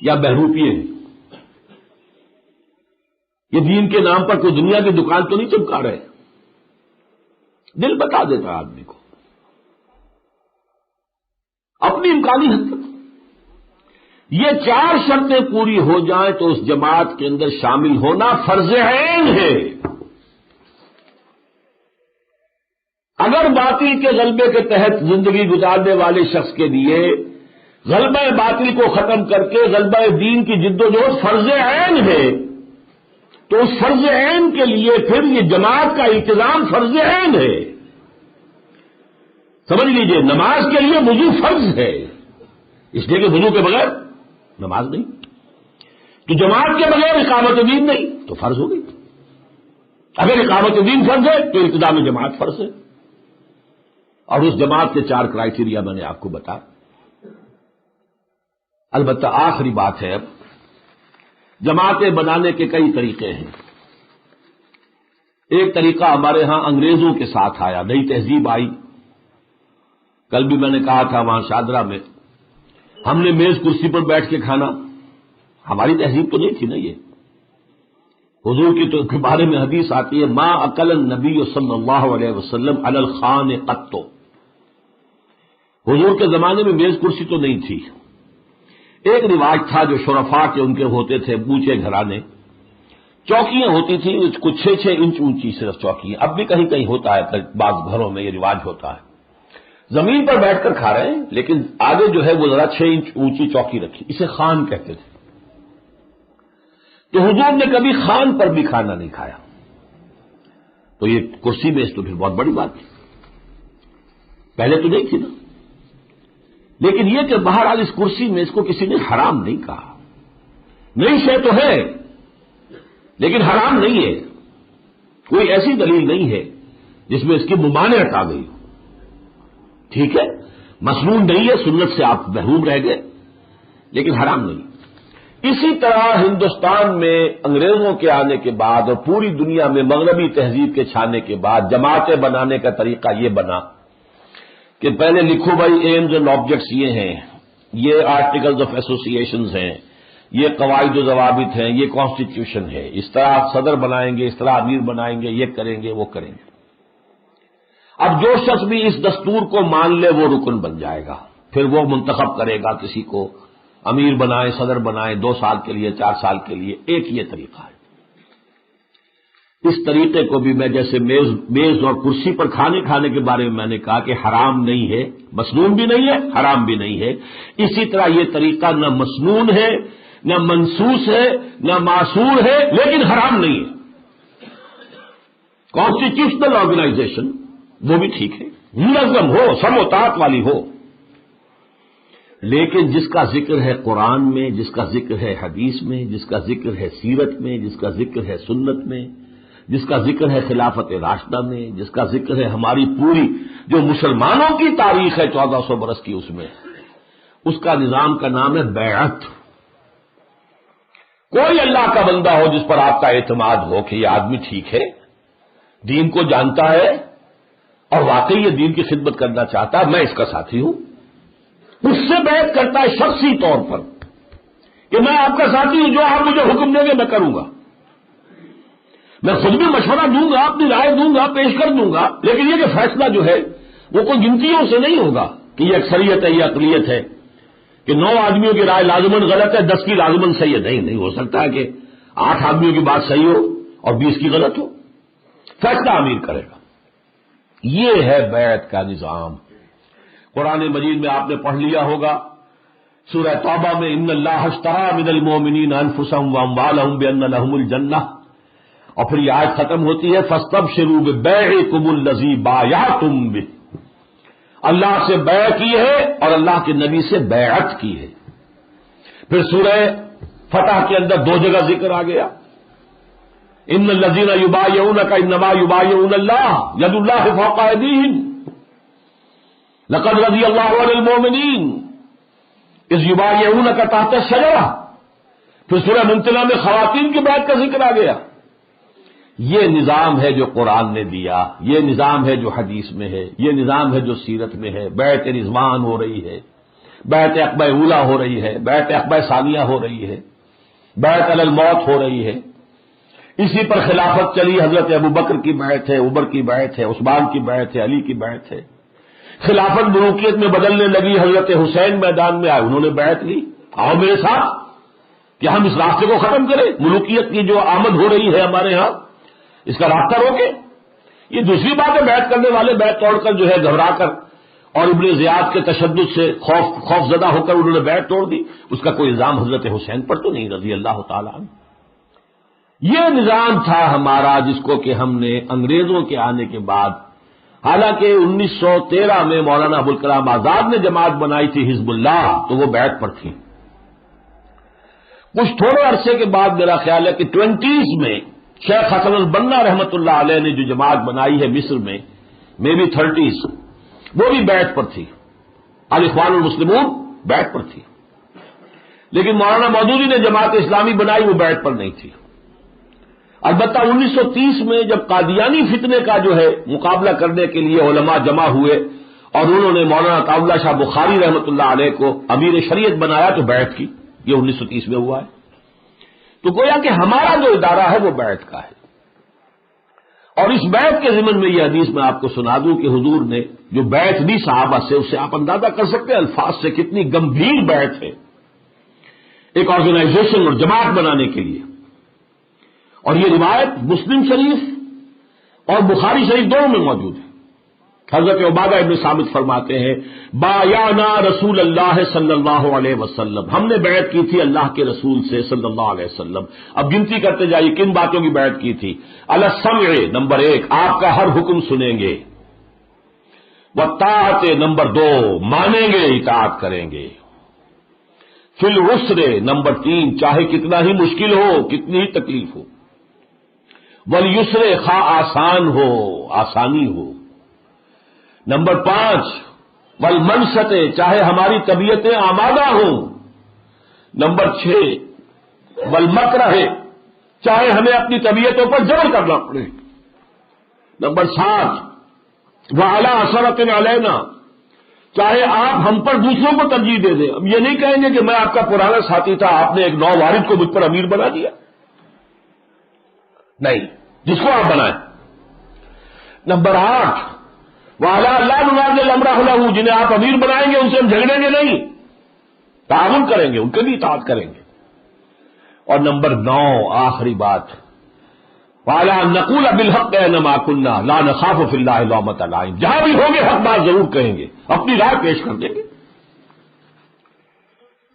یا بہروپیے ہیں، یہ دین کے نام پر کوئی دنیا کی دکان تو نہیں چمکا رہے۔ دل بتا دیتا ہے آدمی کو۔ اپنی امکانی حد تک یہ 4 شرطیں پوری ہو جائیں تو اس جماعت کے اندر شامل ہونا فرض عین ہے۔ اگر باطل کے غلبے کے تحت زندگی گزارنے والے شخص کے لیے غلبہ باطل کو ختم کر کے غلبہ دین کی جد و جہد فرض عین ہے تو اس فرض عین کے لیے پھر یہ جماعت کا التزام فرض عین ہے۔ سمجھ لیجئے، نماز کے لیے وضو فرض ہے، اس لیے کہ وضو کے بغیر نماز نہیں، تو جماعت کے بغیر اقامت دین نہیں تو فرض ہو گئی۔ اگر اقامت دین فرض ہے تو التزام جماعت فرض ہے، اور اس جماعت کے 4 کرائٹیریا میں نے آپ کو بتایا۔ البتہ آخری بات ہے، اب جماعتیں بنانے کے کئی طریقے ہیں۔ ایک طریقہ ہمارے ہاں انگریزوں کے ساتھ آیا، نئی تہذیب آئی۔ کل بھی میں نے کہا تھا وہاں شادرہ میں، ہم نے میز کرسی پر بیٹھ کے کھانا، ہماری تہذیب تو نہیں تھی نا یہ۔ حضور کی تو کے بارے میں حدیث آتی ہے، ما اکل النبی صلی اللہ علیہ وسلم علی الخان قط۔ حضور کے زمانے میں میز کرسی تو نہیں تھی۔ ایک رواج تھا جو شرفاء کے ان کے ہوتے تھے، اونچے گھرانے، چوکیاں ہوتی تھیں کچھ 6 انچ اونچی صرف چوکیاں، اب بھی کہیں کہیں ہوتا ہے، بعض گھروں میں یہ رواج ہوتا ہے، زمین پر بیٹھ کر کھا رہے ہیں لیکن آگے جو ہے وہ ذرا 6 انچ اونچی چوکی رکھی، اسے خان کہتے تھے۔ تو حضور نے کبھی خان پر بھی کھانا نہیں کھایا، تو یہ کرسی میں اس تو پھر بہت بڑی بات تھی، پہلے تو نہیں تھی نا۔ لیکن یہ کہ بہرحال اس کرسی میں اس کو کسی نے حرام نہیں کہا، نئی شے تو ہے لیکن حرام نہیں ہے، کوئی ایسی دلیل نہیں ہے جس میں اس کی ممانعت آ گئی ہو۔ ٹھیک ہے، مسنون نہیں ہے، سنت سے آپ محروم رہ گئے لیکن حرام نہیں۔ اسی طرح ہندوستان میں انگریزوں کے آنے کے بعد اور پوری دنیا میں مغربی تہذیب کے چھانے کے بعد جماعتیں بنانے کا طریقہ یہ بنا کہ پہلے لکھو بھائی ایمز اینڈ آبجیکٹس یہ ہیں، یہ آرٹیکلز آف ایسوسیشنز ہیں، یہ قواعد و ضوابط ہیں، یہ کانسٹیٹیوشن ہے، اس طرح صدر بنائیں گے، اس طرح امیر بنائیں گے، یہ کریں گے وہ کریں گے۔ اب جو شخص بھی اس دستور کو مان لے وہ رکن بن جائے گا، پھر وہ منتخب کرے گا کسی کو، امیر بنائے، صدر بنائے، 2 سال کے لیے، 4 سال کے لیے، ایک یہ طریقہ ہے۔ اس طریقے کو بھی میں جیسے میز اور کرسی پر کھانے کے بارے میں میں نے کہا کہ حرام نہیں ہے، مسنون بھی نہیں ہے، حرام بھی نہیں ہے، اسی طرح یہ طریقہ نہ مسنون ہے، نہ منسوس ہے، نہ معصور ہے، لیکن حرام نہیں ہے۔ کانسٹیٹیوشنل آرگنائزیشن وہ بھی ٹھیک ہے، منظم ہو، سم و طاعت والی ہو، لیکن جس کا ذکر ہے قرآن میں، جس کا ذکر ہے حدیث میں، جس کا ذکر ہے سیرت میں، جس کا ذکر ہے سنت میں، جس کا ذکر ہے خلافت راشدہ میں، جس کا ذکر ہے ہماری پوری جو مسلمانوں کی تاریخ ہے 1400 برس کی، اس میں اس کا نظام کا نام ہے بیعت۔ کوئی اللہ کا بندہ ہو جس پر آپ کا اعتماد ہو کہ یہ آدمی ٹھیک ہے، دین کو جانتا ہے اور واقعی یہ دین کی خدمت کرنا چاہتا ہے، میں اس کا ساتھی ہوں، اس سے بیعت کرتا ہے شخصی طور پر کہ میں آپ کا ساتھی ہوں، جو آپ مجھے حکم دیں گے میں کروں گا، میں خود بھی مشورہ دوں گا، اپنی رائے دوں گا، پیش کر دوں گا، لیکن یہ کہ فیصلہ جو ہے وہ کوئی گنتیوں سے نہیں ہوگا کہ یہ اکثریت ہے، یہ اقلیت ہے، کہ 9 آدمیوں کی رائے لازماً غلط ہے، 10 کی لازماً صحیح ہے، نہیں ہو سکتا ہے کہ 8 آدمیوں کی بات صحیح ہو اور 20 کی غلط ہو، فیصلہ امیر کرے گا۔ یہ ہے بیعت کا نظام۔ قرآن مجید میں آپ نے پڑھ لیا ہوگا سورہ توبہ میں، ان اللہ اشتری من المؤمنین انفسهم واموالهم بان لهم الجنہ، اور پھر یہ آیت ختم ہوتی ہے فاستبشروا ببیعکم الذی بایعتم بہ، اللہ سے بیع کی ہے اور اللہ کے نبی سے بیعت کی ہے۔ پھر سورہ فتح کے اندر 2 جگہ ذکر آ گیا، ان الذین یبایعونک انما یبایعون اللہ ید اللہ فوق ایدیہم لقد رضی اللہ عن المؤمنین اذ یبایعونک تحت الشجرہ۔ پھر سورہ ممتنہ میں خواتین کی بیعت کا ذکر آ گیا۔ یہ نظام ہے جو قرآن نے دیا، یہ نظام ہے جو حدیث میں ہے، یہ نظام ہے جو سیرت میں ہے۔ بیعت رضوان ہو رہی ہے، بیعت عقبہ اولیٰ ہو رہی ہے، بیعت عقبہ ثانیہ ہو رہی ہے، بیعت علی الموت ہو رہی ہے، اسی پر خلافت چلی، حضرت ابوبکر کی بیعت ہے، عمر کی بیعت ہے، عثمان کی بیعت ہے، علی کی بیعت ہے، خلافت ملوکیت میں بدلنے لگی، حضرت حسین میدان میں آئے، انہوں نے بیعت لی، آؤ میرے ساتھ کہ ہم اس راستے کو ختم کریں، ملوکیت کی جو آمد ہو رہی ہے ہمارے ہاں اس کا راستہ روکیں۔ یہ دوسری بات ہے، بیعت کرنے والے بیعت توڑ کر جو ہے گھبرا کر اور ابن زیاد کے تشدد سے خوف زدہ ہو کر انہوں نے بیعت توڑ دی، اس کا کوئی الزام حضرت حسین پر تو نہیں رضی اللہ تعالیٰ عنہ۔ یہ نظام تھا ہمارا جس کو کہ ہم نے انگریزوں کے آنے کے بعد، حالانکہ 1913 میں مولانا ابوالکلام آزاد نے جماعت بنائی تھی حزب اللہ، تو وہ بیعت پر تھی۔ کچھ تھوڑے عرصے کے بعد میرا خیال ہے کہ 20s میں شیخ حسن البنا رحمۃ اللہ علیہ نے جو جماعت بنائی ہے مصر میں، مے بی 30s، وہ بھی بیعت پر تھی، الاخوان المسلمون بیعت پر تھی، لیکن مولانا مودودی نے جماعت اسلامی بنائی، وہ بیعت پر نہیں تھی۔ البتہ 1930 میں جب قادیانی فتنے کا جو ہے مقابلہ کرنے کے لیے علماء جمع ہوئے اور انہوں نے مولانا عطاء اللہ شاہ بخاری رحمۃ اللہ علیہ کو امیر شریعت بنایا تو بیعت کی، یہ 1930 میں ہوا ہے۔ تو گویا کہ ہمارا جو ادارہ ہے وہ بیعت کا ہے، اور اس بیعت کے ضمن میں یہ حدیث میں آپ کو سنا دوں کہ حضور نے جو بیعت دی صحابہ سے، اس سے آپ اندازہ کر سکتے ہیں الفاظ سے کتنی گمبھیر بیعت ہے ایک آرگنائزیشن اور جماعت بنانے کے لیے۔ اور یہ روایت مسلم شریف اور بخاری شریف دونوں میں موجود ہے۔ حضرت عبادہ ابن صامت فرماتے ہیں بایعنا رسول اللہ صلی اللہ علیہ وسلم، ہم نے بیعت کی تھی اللہ کے رسول سے صلی اللہ علیہ وسلم۔ اب گنتی کرتے جائیے کن باتوں کی بیعت کی تھی۔ السمع، نمبر 1 آپ کا ہر حکم سنیں گے، والطاعت نمبر 2 مانیں گے اطاعت کریں گے، فی العسر نمبر 3 چاہے کتنا ہی مشکل ہو کتنی ہی تکلیف ہو، والیسر خواہ آسان ہو آسانی ہو، نمبر 5 والمنشط چاہے ہماری طبیعتیں آمادہ ہوں، نمبر 6 والمکرہ چاہے ہمیں اپنی طبیعتوں پر جبر کرنا پڑے، نمبر 7 وعلی اثرۃ علینا چاہے آپ ہم پر دوسروں کو ترجیح دے دیں۔ اب یہ نہیں کہیں گے کہ میں آپ کا پرانا ساتھی تھا، آپ نے ایک نو وارد کو مجھ پر امیر بنا دیا، نہیں، جس کو آپ بنائیں۔ نمبر 8 وعلی لا ننازع امرہ لہ جنہیں آپ امیر بنائیں گے ان سے ہم جھگڑیں گے نہیں، تعاون کریں گے، ان کے بھی اطاعت کریں گے۔ اور نمبر 9 آخری بات وعلی ان نقول بالحق اینما کنا لا نخاف فی اللہ لومۃ لائم، جہاں بھی ہوں گے حق بات ضرور کہیں گے، اپنی رائے پیش کر دیں گے۔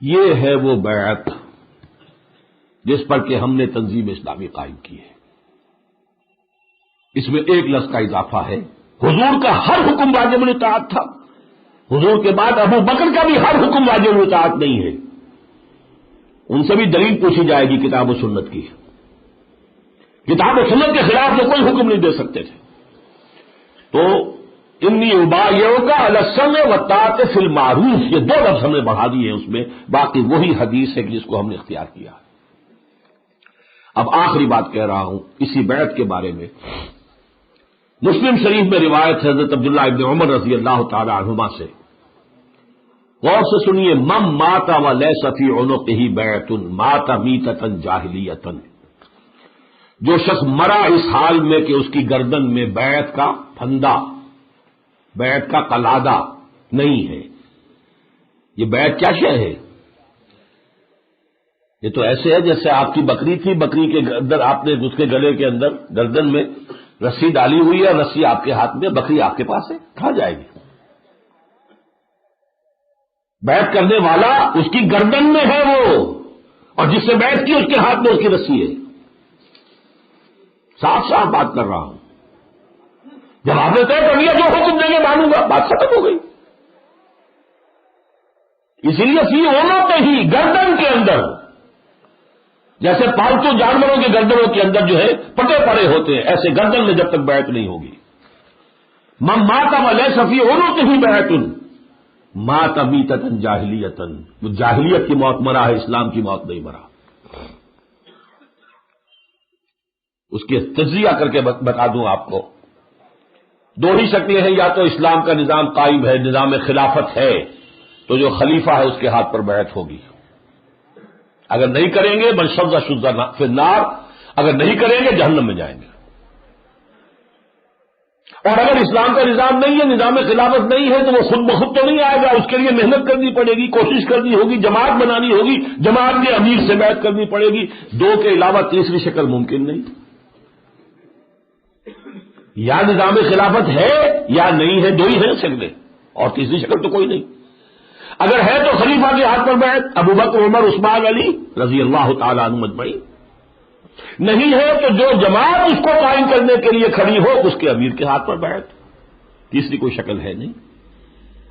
یہ ہے وہ بیعت جس پر کہ ہم نے تنظیم اسلامی قائم کی ہے۔ اس میں ایک لفظ کا اضافہ ہے، حضور کا ہر حکم واجب الاطاعت تھا، حضور کے بعد ابو بکر کا بھی ہر حکم واجب الاطاعت نہیں ہے، ان سے بھی دلیل پوچھی جائے گی کتاب و سنت کی، کتاب و سنت کے خلاف وہ کوئی حکم نہیں دے سکتے تھے۔ تو انی ابایعک علی السمع والطاعۃ فی المعروف، یہ 2 لفظ ہم نے بڑھا دیے ہیں اس میں، باقی وہی حدیث ہے جس کو ہم نے اختیار کیا۔ اب آخری بات کہہ رہا ہوں اسی بیعت کے بارے میں۔ مسلم شریف میں روایت ہے حضرت عبداللہ ابن عمر رضی اللہ تعالی عنہما سے، غور سے سنیے، من مات ولیس فی عنقہ بیعۃ مات میتۃ جاہلیۃ، جو شخص مرا اس حال میں کہ اس کی گردن میں بیعت کا پھندا، بیعت کا قلادہ نہیں ہے۔ یہ بیعت کیا شے ہے؟ یہ تو ایسے ہے جیسے آپ کی بکری تھی، بکری کے اندر آپ نے اس کے گلے کے اندر گردن میں رسی ڈالی ہوئی ہے، رسی آپ کے ہاتھ میں، بکری آپ کے پاس ہے، کہاں جائے گی؟ بیعت کرنے والا اس کی گردن میں ہے وہ، اور جس سے بیعت کی اس کے ہاتھ میں اس کی رسی ہے۔ صاف صاف بات کر رہا ہوں، جب آپ نے طے کر لیا جو حکم دیں گے مانوں گا، بات ختم ہو گئی۔ اسی لیے فی عنقہ ہی، گردن کے اندر، جیسے پالتو جانوروں کے گردنوں کے اندر جو ہے پٹے پڑے ہوتے ہیں، ایسے گردن میں جب تک بیعت نہیں ہوگی۔ من مات ولیس فی عنقہ بیعۃ مات میتۃ جاہلیۃ، وہ جاہلیت کی موت مرا ہے، اسلام کی موت نہیں مرا۔ اس کی تجزیہ کر کے بتا دوں آپ کو، 2 ہی شکلیں ہیں، یا تو اسلام کا نظام قائم ہے، نظام خلافت ہے، تو جو خلیفہ ہے اس کے ہاتھ پر بیعت ہوگی، اگر نہیں کریں گے من شذ شذ فی النار، اگر نہیں کریں گے جہنم میں جائیں گے۔ اور اگر اسلام کا نظام نہیں ہے، نظام خلافت نہیں ہے، تو وہ خود بخود تو نہیں آئے گا، اس کے لیے محنت کرنی پڑے گی، کوشش کرنی ہوگی، جماعت بنانی ہوگی، جماعت کے امیر سے بیعت کرنی پڑے گی. دو کے علاوہ تیسری شکل ممکن نہیں. یا نظام خلافت ہے یا نہیں ہے، دو ہی ہیں شکلیں، اور تیسری شکل تو کوئی نہیں. اگر ہے تو خلیفہ کے ہاتھ پر بیعت، ابو بکر، عمر، عثمان، علی رضی اللہ تعالی عنہم اجمعین. نہیں ہے تو جو جماعت اس کو قائم کرنے کے لیے کھڑی ہو اس کے امیر کے ہاتھ پر بیعت. تیسری کوئی شکل ہے نہیں.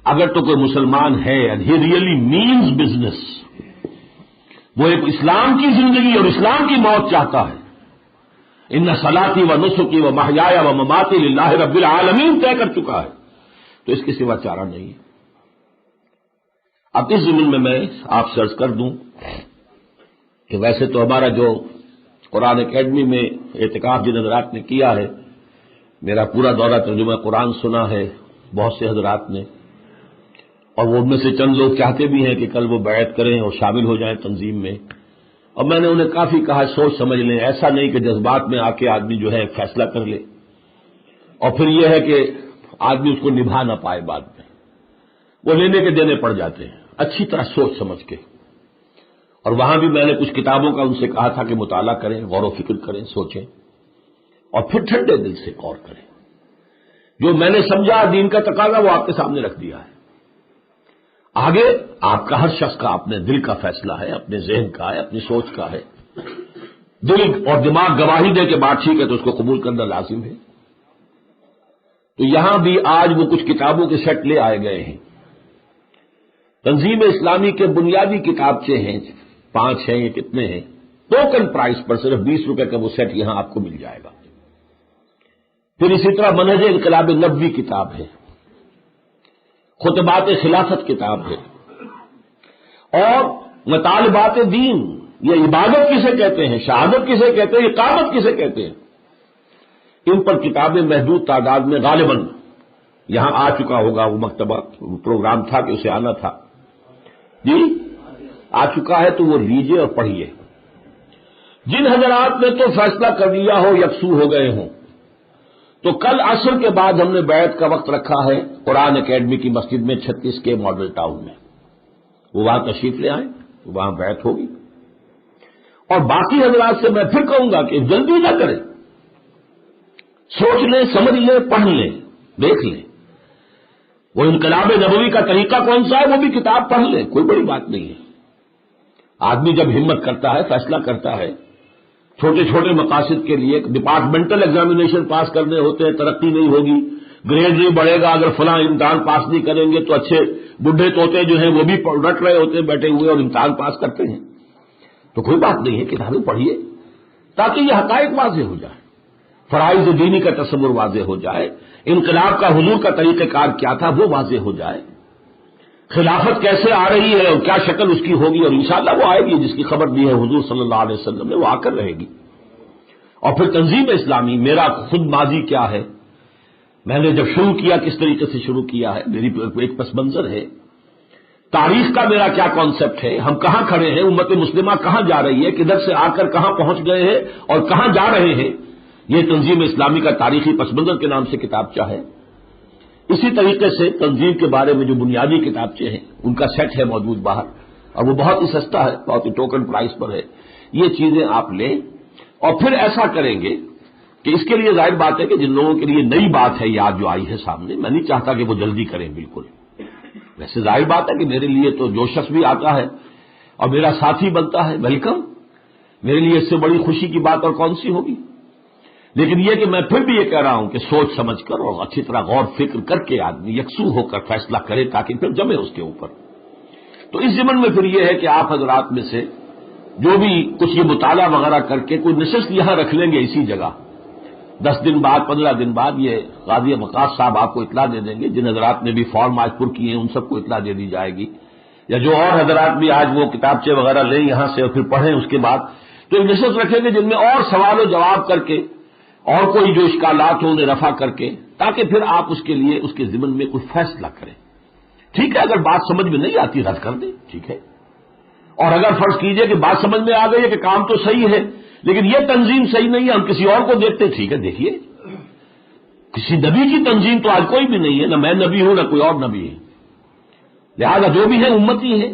اگر تو کوئی مسلمان ہے and he really means business, وہ ایک اسلام کی زندگی اور اسلام کی موت چاہتا ہے، ان صلاتی و نسکی و محیایا و مماتی للہ رب العالمین طے کر چکا ہے، تو اس کے سوا چارہ نہیں ہے. اب اس ضمن میں آپ سے عرض کر دوں کہ ویسے تو ہمارا جو قرآن اکیڈمی میں اعتکاف جن حضرات نے کیا ہے، میرا پورا دورہ ترجمہ قرآن سنا ہے بہت سے حضرات نے، اور وہ ان میں سے چند لوگ چاہتے بھی ہیں کہ کل وہ بیعت کریں اور شامل ہو جائیں تنظیم میں. اور میں نے انہیں کافی کہا سوچ سمجھ لیں، ایسا نہیں کہ جذبات میں آ کے آدمی جو ہے فیصلہ کر لے اور پھر یہ ہے کہ آدمی اس کو نبھا نہ پائے، بعد میں وہ لینے کے دینے پڑ جاتے ہیں. اچھی طرح سوچ سمجھ کے، اور وہاں بھی میں نے کچھ کتابوں کا ان سے کہا تھا کہ مطالعہ کریں، غور و فکر کریں، سوچیں، اور پھر ٹھنڈے دل سے غور کریں. جو میں نے سمجھا دین کا تقاضا وہ آپ کے سامنے رکھ دیا ہے. آگے آپ کا ہر شخص کا اپنے دل کا فیصلہ ہے، اپنے ذہن کا ہے، اپنی سوچ کا ہے. دل اور دماغ گواہی دے کہ بات ٹھیک ہے تو اس کو قبول کرنا لازم ہے. تو یہاں بھی آج وہ کچھ کتابوں کے سیٹ لے آئے گئے ہیں. تنظیم اسلامی کے بنیادی کتابچے ہیں، 5 ہیں، یہ کتنے ہیں، ٹوکن پرائس پر صرف 20 روپے کا وہ سیٹ یہاں آپ کو مل جائے گا. پھر اسی طرح منہج انقلاب نبوی کتاب ہے، خطبات خلافت کتاب ہے، اور مطالبات دین، یہ عبادت کسے کہتے ہیں، شہادت کسے کہتے ہیں، اقامت کسے کہتے ہیں. ان پر کتابیں محدود تعداد میں غالباً یہاں آ چکا ہوگا. وہ مکتبہ پروگرام تھا کہ اسے آنا تھا، جی آ چکا ہے، تو وہ لیجئے اور پڑھیے. جن حضرات نے تو فیصلہ کر لیا ہو، یکسو ہو گئے ہوں، تو کل عصر کے بعد ہم نے بیعت کا وقت رکھا ہے قرآن اکیڈمی کی مسجد میں 36 کے ماڈل ٹاؤن میں. وہ وہاں تشریف لے آئیں، وہاں بیعت ہوگی. اور باقی حضرات سے میں پھر کہوں گا کہ جلدی نہ کریں، سوچ لیں، سمجھ لیں، پڑھ لیں، دیکھ لیں. وہ انقلاب نبوی کا طریقہ کون سا ہے وہ بھی کتاب پڑھ لیں، کوئی بڑی بات نہیں ہے. آدمی جب ہمت کرتا ہے، فیصلہ کرتا ہے، چھوٹے چھوٹے مقاصد کے لیے ڈپارٹمنٹل ایگزامینیشن پاس کرنے ہوتے ہیں، ترقی نہیں ہوگی، گریڈ نہیں بڑھے گا، اگر فلاں امتحان پاس نہیں کریں گے تو اچھے بڈھے طوطے جو ہیں وہ بھی رٹ رہے ہوتے ہیں بیٹھے ہوئے اور امتحان پاس کرتے ہیں. تو کوئی بات نہیں ہے، کتابیں پڑھیے تاکہ یہ حقائق واضح ہو جائے، فرائض دینی کا تصور واضح ہو جائے، انقلاب کا حضور کا طریقہ کار کیا تھا وہ واضح ہو جائے، خلافت کیسے آ رہی ہے اور کیا شکل اس کی ہوگی، اور انشاءاللہ وہ آئے گی جس کی خبر دی ہے حضور صلی اللہ علیہ وسلم نے، وہ آ کر رہے گی. اور پھر تنظیم اسلامی، میرا خود ماضی کیا ہے، میں نے جب شروع کیا کس طریقے سے شروع کیا ہے، میری ایک پس منظر ہے، تاریخ کا میرا کیا کانسیپٹ ہے، ہم کہاں کھڑے ہیں، امت مسلمہ کہاں جا رہی ہے، کدھر سے آ کر کہاں پہنچ گئے ہیں اور کہاں جا رہے ہیں. یہ تنظیم اسلامی کا تاریخی پس منظر کے نام سے کتابچہ ہے. اسی طریقے سے تنظیم کے بارے میں جو بنیادی کتابچے ہیں ان کا سیٹ ہے موجود باہر، اور وہ بہت ہی سستا ہے، بہت ہی ٹوکن پرائس پر ہے. یہ چیزیں آپ لیں اور پھر ایسا کریں گے کہ اس کے لیے ظاہر بات ہے کہ جن لوگوں کے لیے نئی بات ہے یاد جو آئی ہے سامنے، میں نہیں چاہتا کہ وہ جلدی کریں بالکل. ویسے ظاہر بات ہے کہ میرے لیے تو جو شخص بھی آتا ہے اور میرا ساتھی بنتا ہے، ویلکم، میرے لیے اس سے بڑی خوشی کی بات اور کون سی ہوگی. لیکن یہ کہ میں پھر بھی یہ کہہ رہا ہوں کہ سوچ سمجھ کر اور اچھی طرح غور فکر کر کے آدمی یکسو ہو کر فیصلہ کرے تاکہ پھر جمے اس کے اوپر. تو اس ضمن میں پھر یہ ہے کہ آپ حضرات میں سے جو بھی کچھ یہ مطالعہ وغیرہ کر کے کوئی نشست یہاں رکھ لیں گے اسی جگہ، 10 دن بعد 15 دن بعد یہ قاضی وقاص صاحب آپ کو اطلاع دے دیں گے. جن حضرات نے بھی فارم آج پر کیے ہیں ان سب کو اطلاع دے دی جائے گی، یا جو اور حضرات بھی آج وہ کتابچے وغیرہ لیں یہاں سے اور پھر پڑھیں اس کے بعد، تو ایک نشست رکھیں گے جن میں اور سوال و جواب کر کے اور کوئی جو اشکالات ہوں انہیں رفع کر کے، تاکہ پھر آپ اس کے لیے اس کے ضمن میں کوئی فیصلہ کریں. ٹھیک ہے، اگر بات سمجھ میں نہیں آتی رد کر دیں، ٹھیک ہے. اور اگر فرض کیجئے کہ بات سمجھ میں آ گئی ہے کہ کام تو صحیح ہے لیکن یہ تنظیم صحیح نہیں ہے، ہم کسی اور کو دیکھتے، ٹھیک ہے دیکھیے. کسی نبی کی تنظیم تو آج کوئی بھی نہیں ہے، نہ میں نبی ہوں نہ کوئی اور نبی ہے، لہذا جو بھی ہیں امتی ہیں،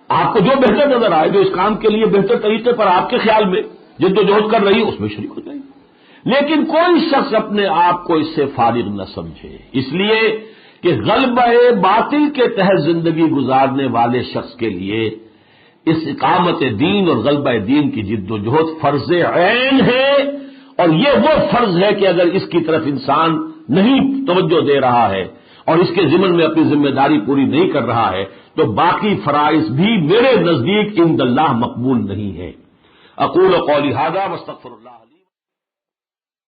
آپ کو جو بہتر نظر آئے، جو اس کام کے لیے بہتر طریقے پر آپ کے خیال میں جد و جہد کر رہی ہے اس میں شریک ہو جائے، لیکن کوئی شخص اپنے آپ کو اس سے فارغ نہ سمجھے، اس لیے کہ غلبہ باطل کے تحت زندگی گزارنے والے شخص کے لیے اس اقامت دین اور غلبہ دین کی جد و جہد فرض عین ہے، اور یہ وہ فرض ہے کہ اگر اس کی طرف انسان نہیں توجہ دے رہا ہے اور اس کے ضمن میں اپنی ذمہ داری پوری نہیں کر رہا ہے تو باقی فرائض بھی میرے نزدیک عند اللہ مقبول نہیں ہے۔ اقول قولی ھذا واستغفر اللہ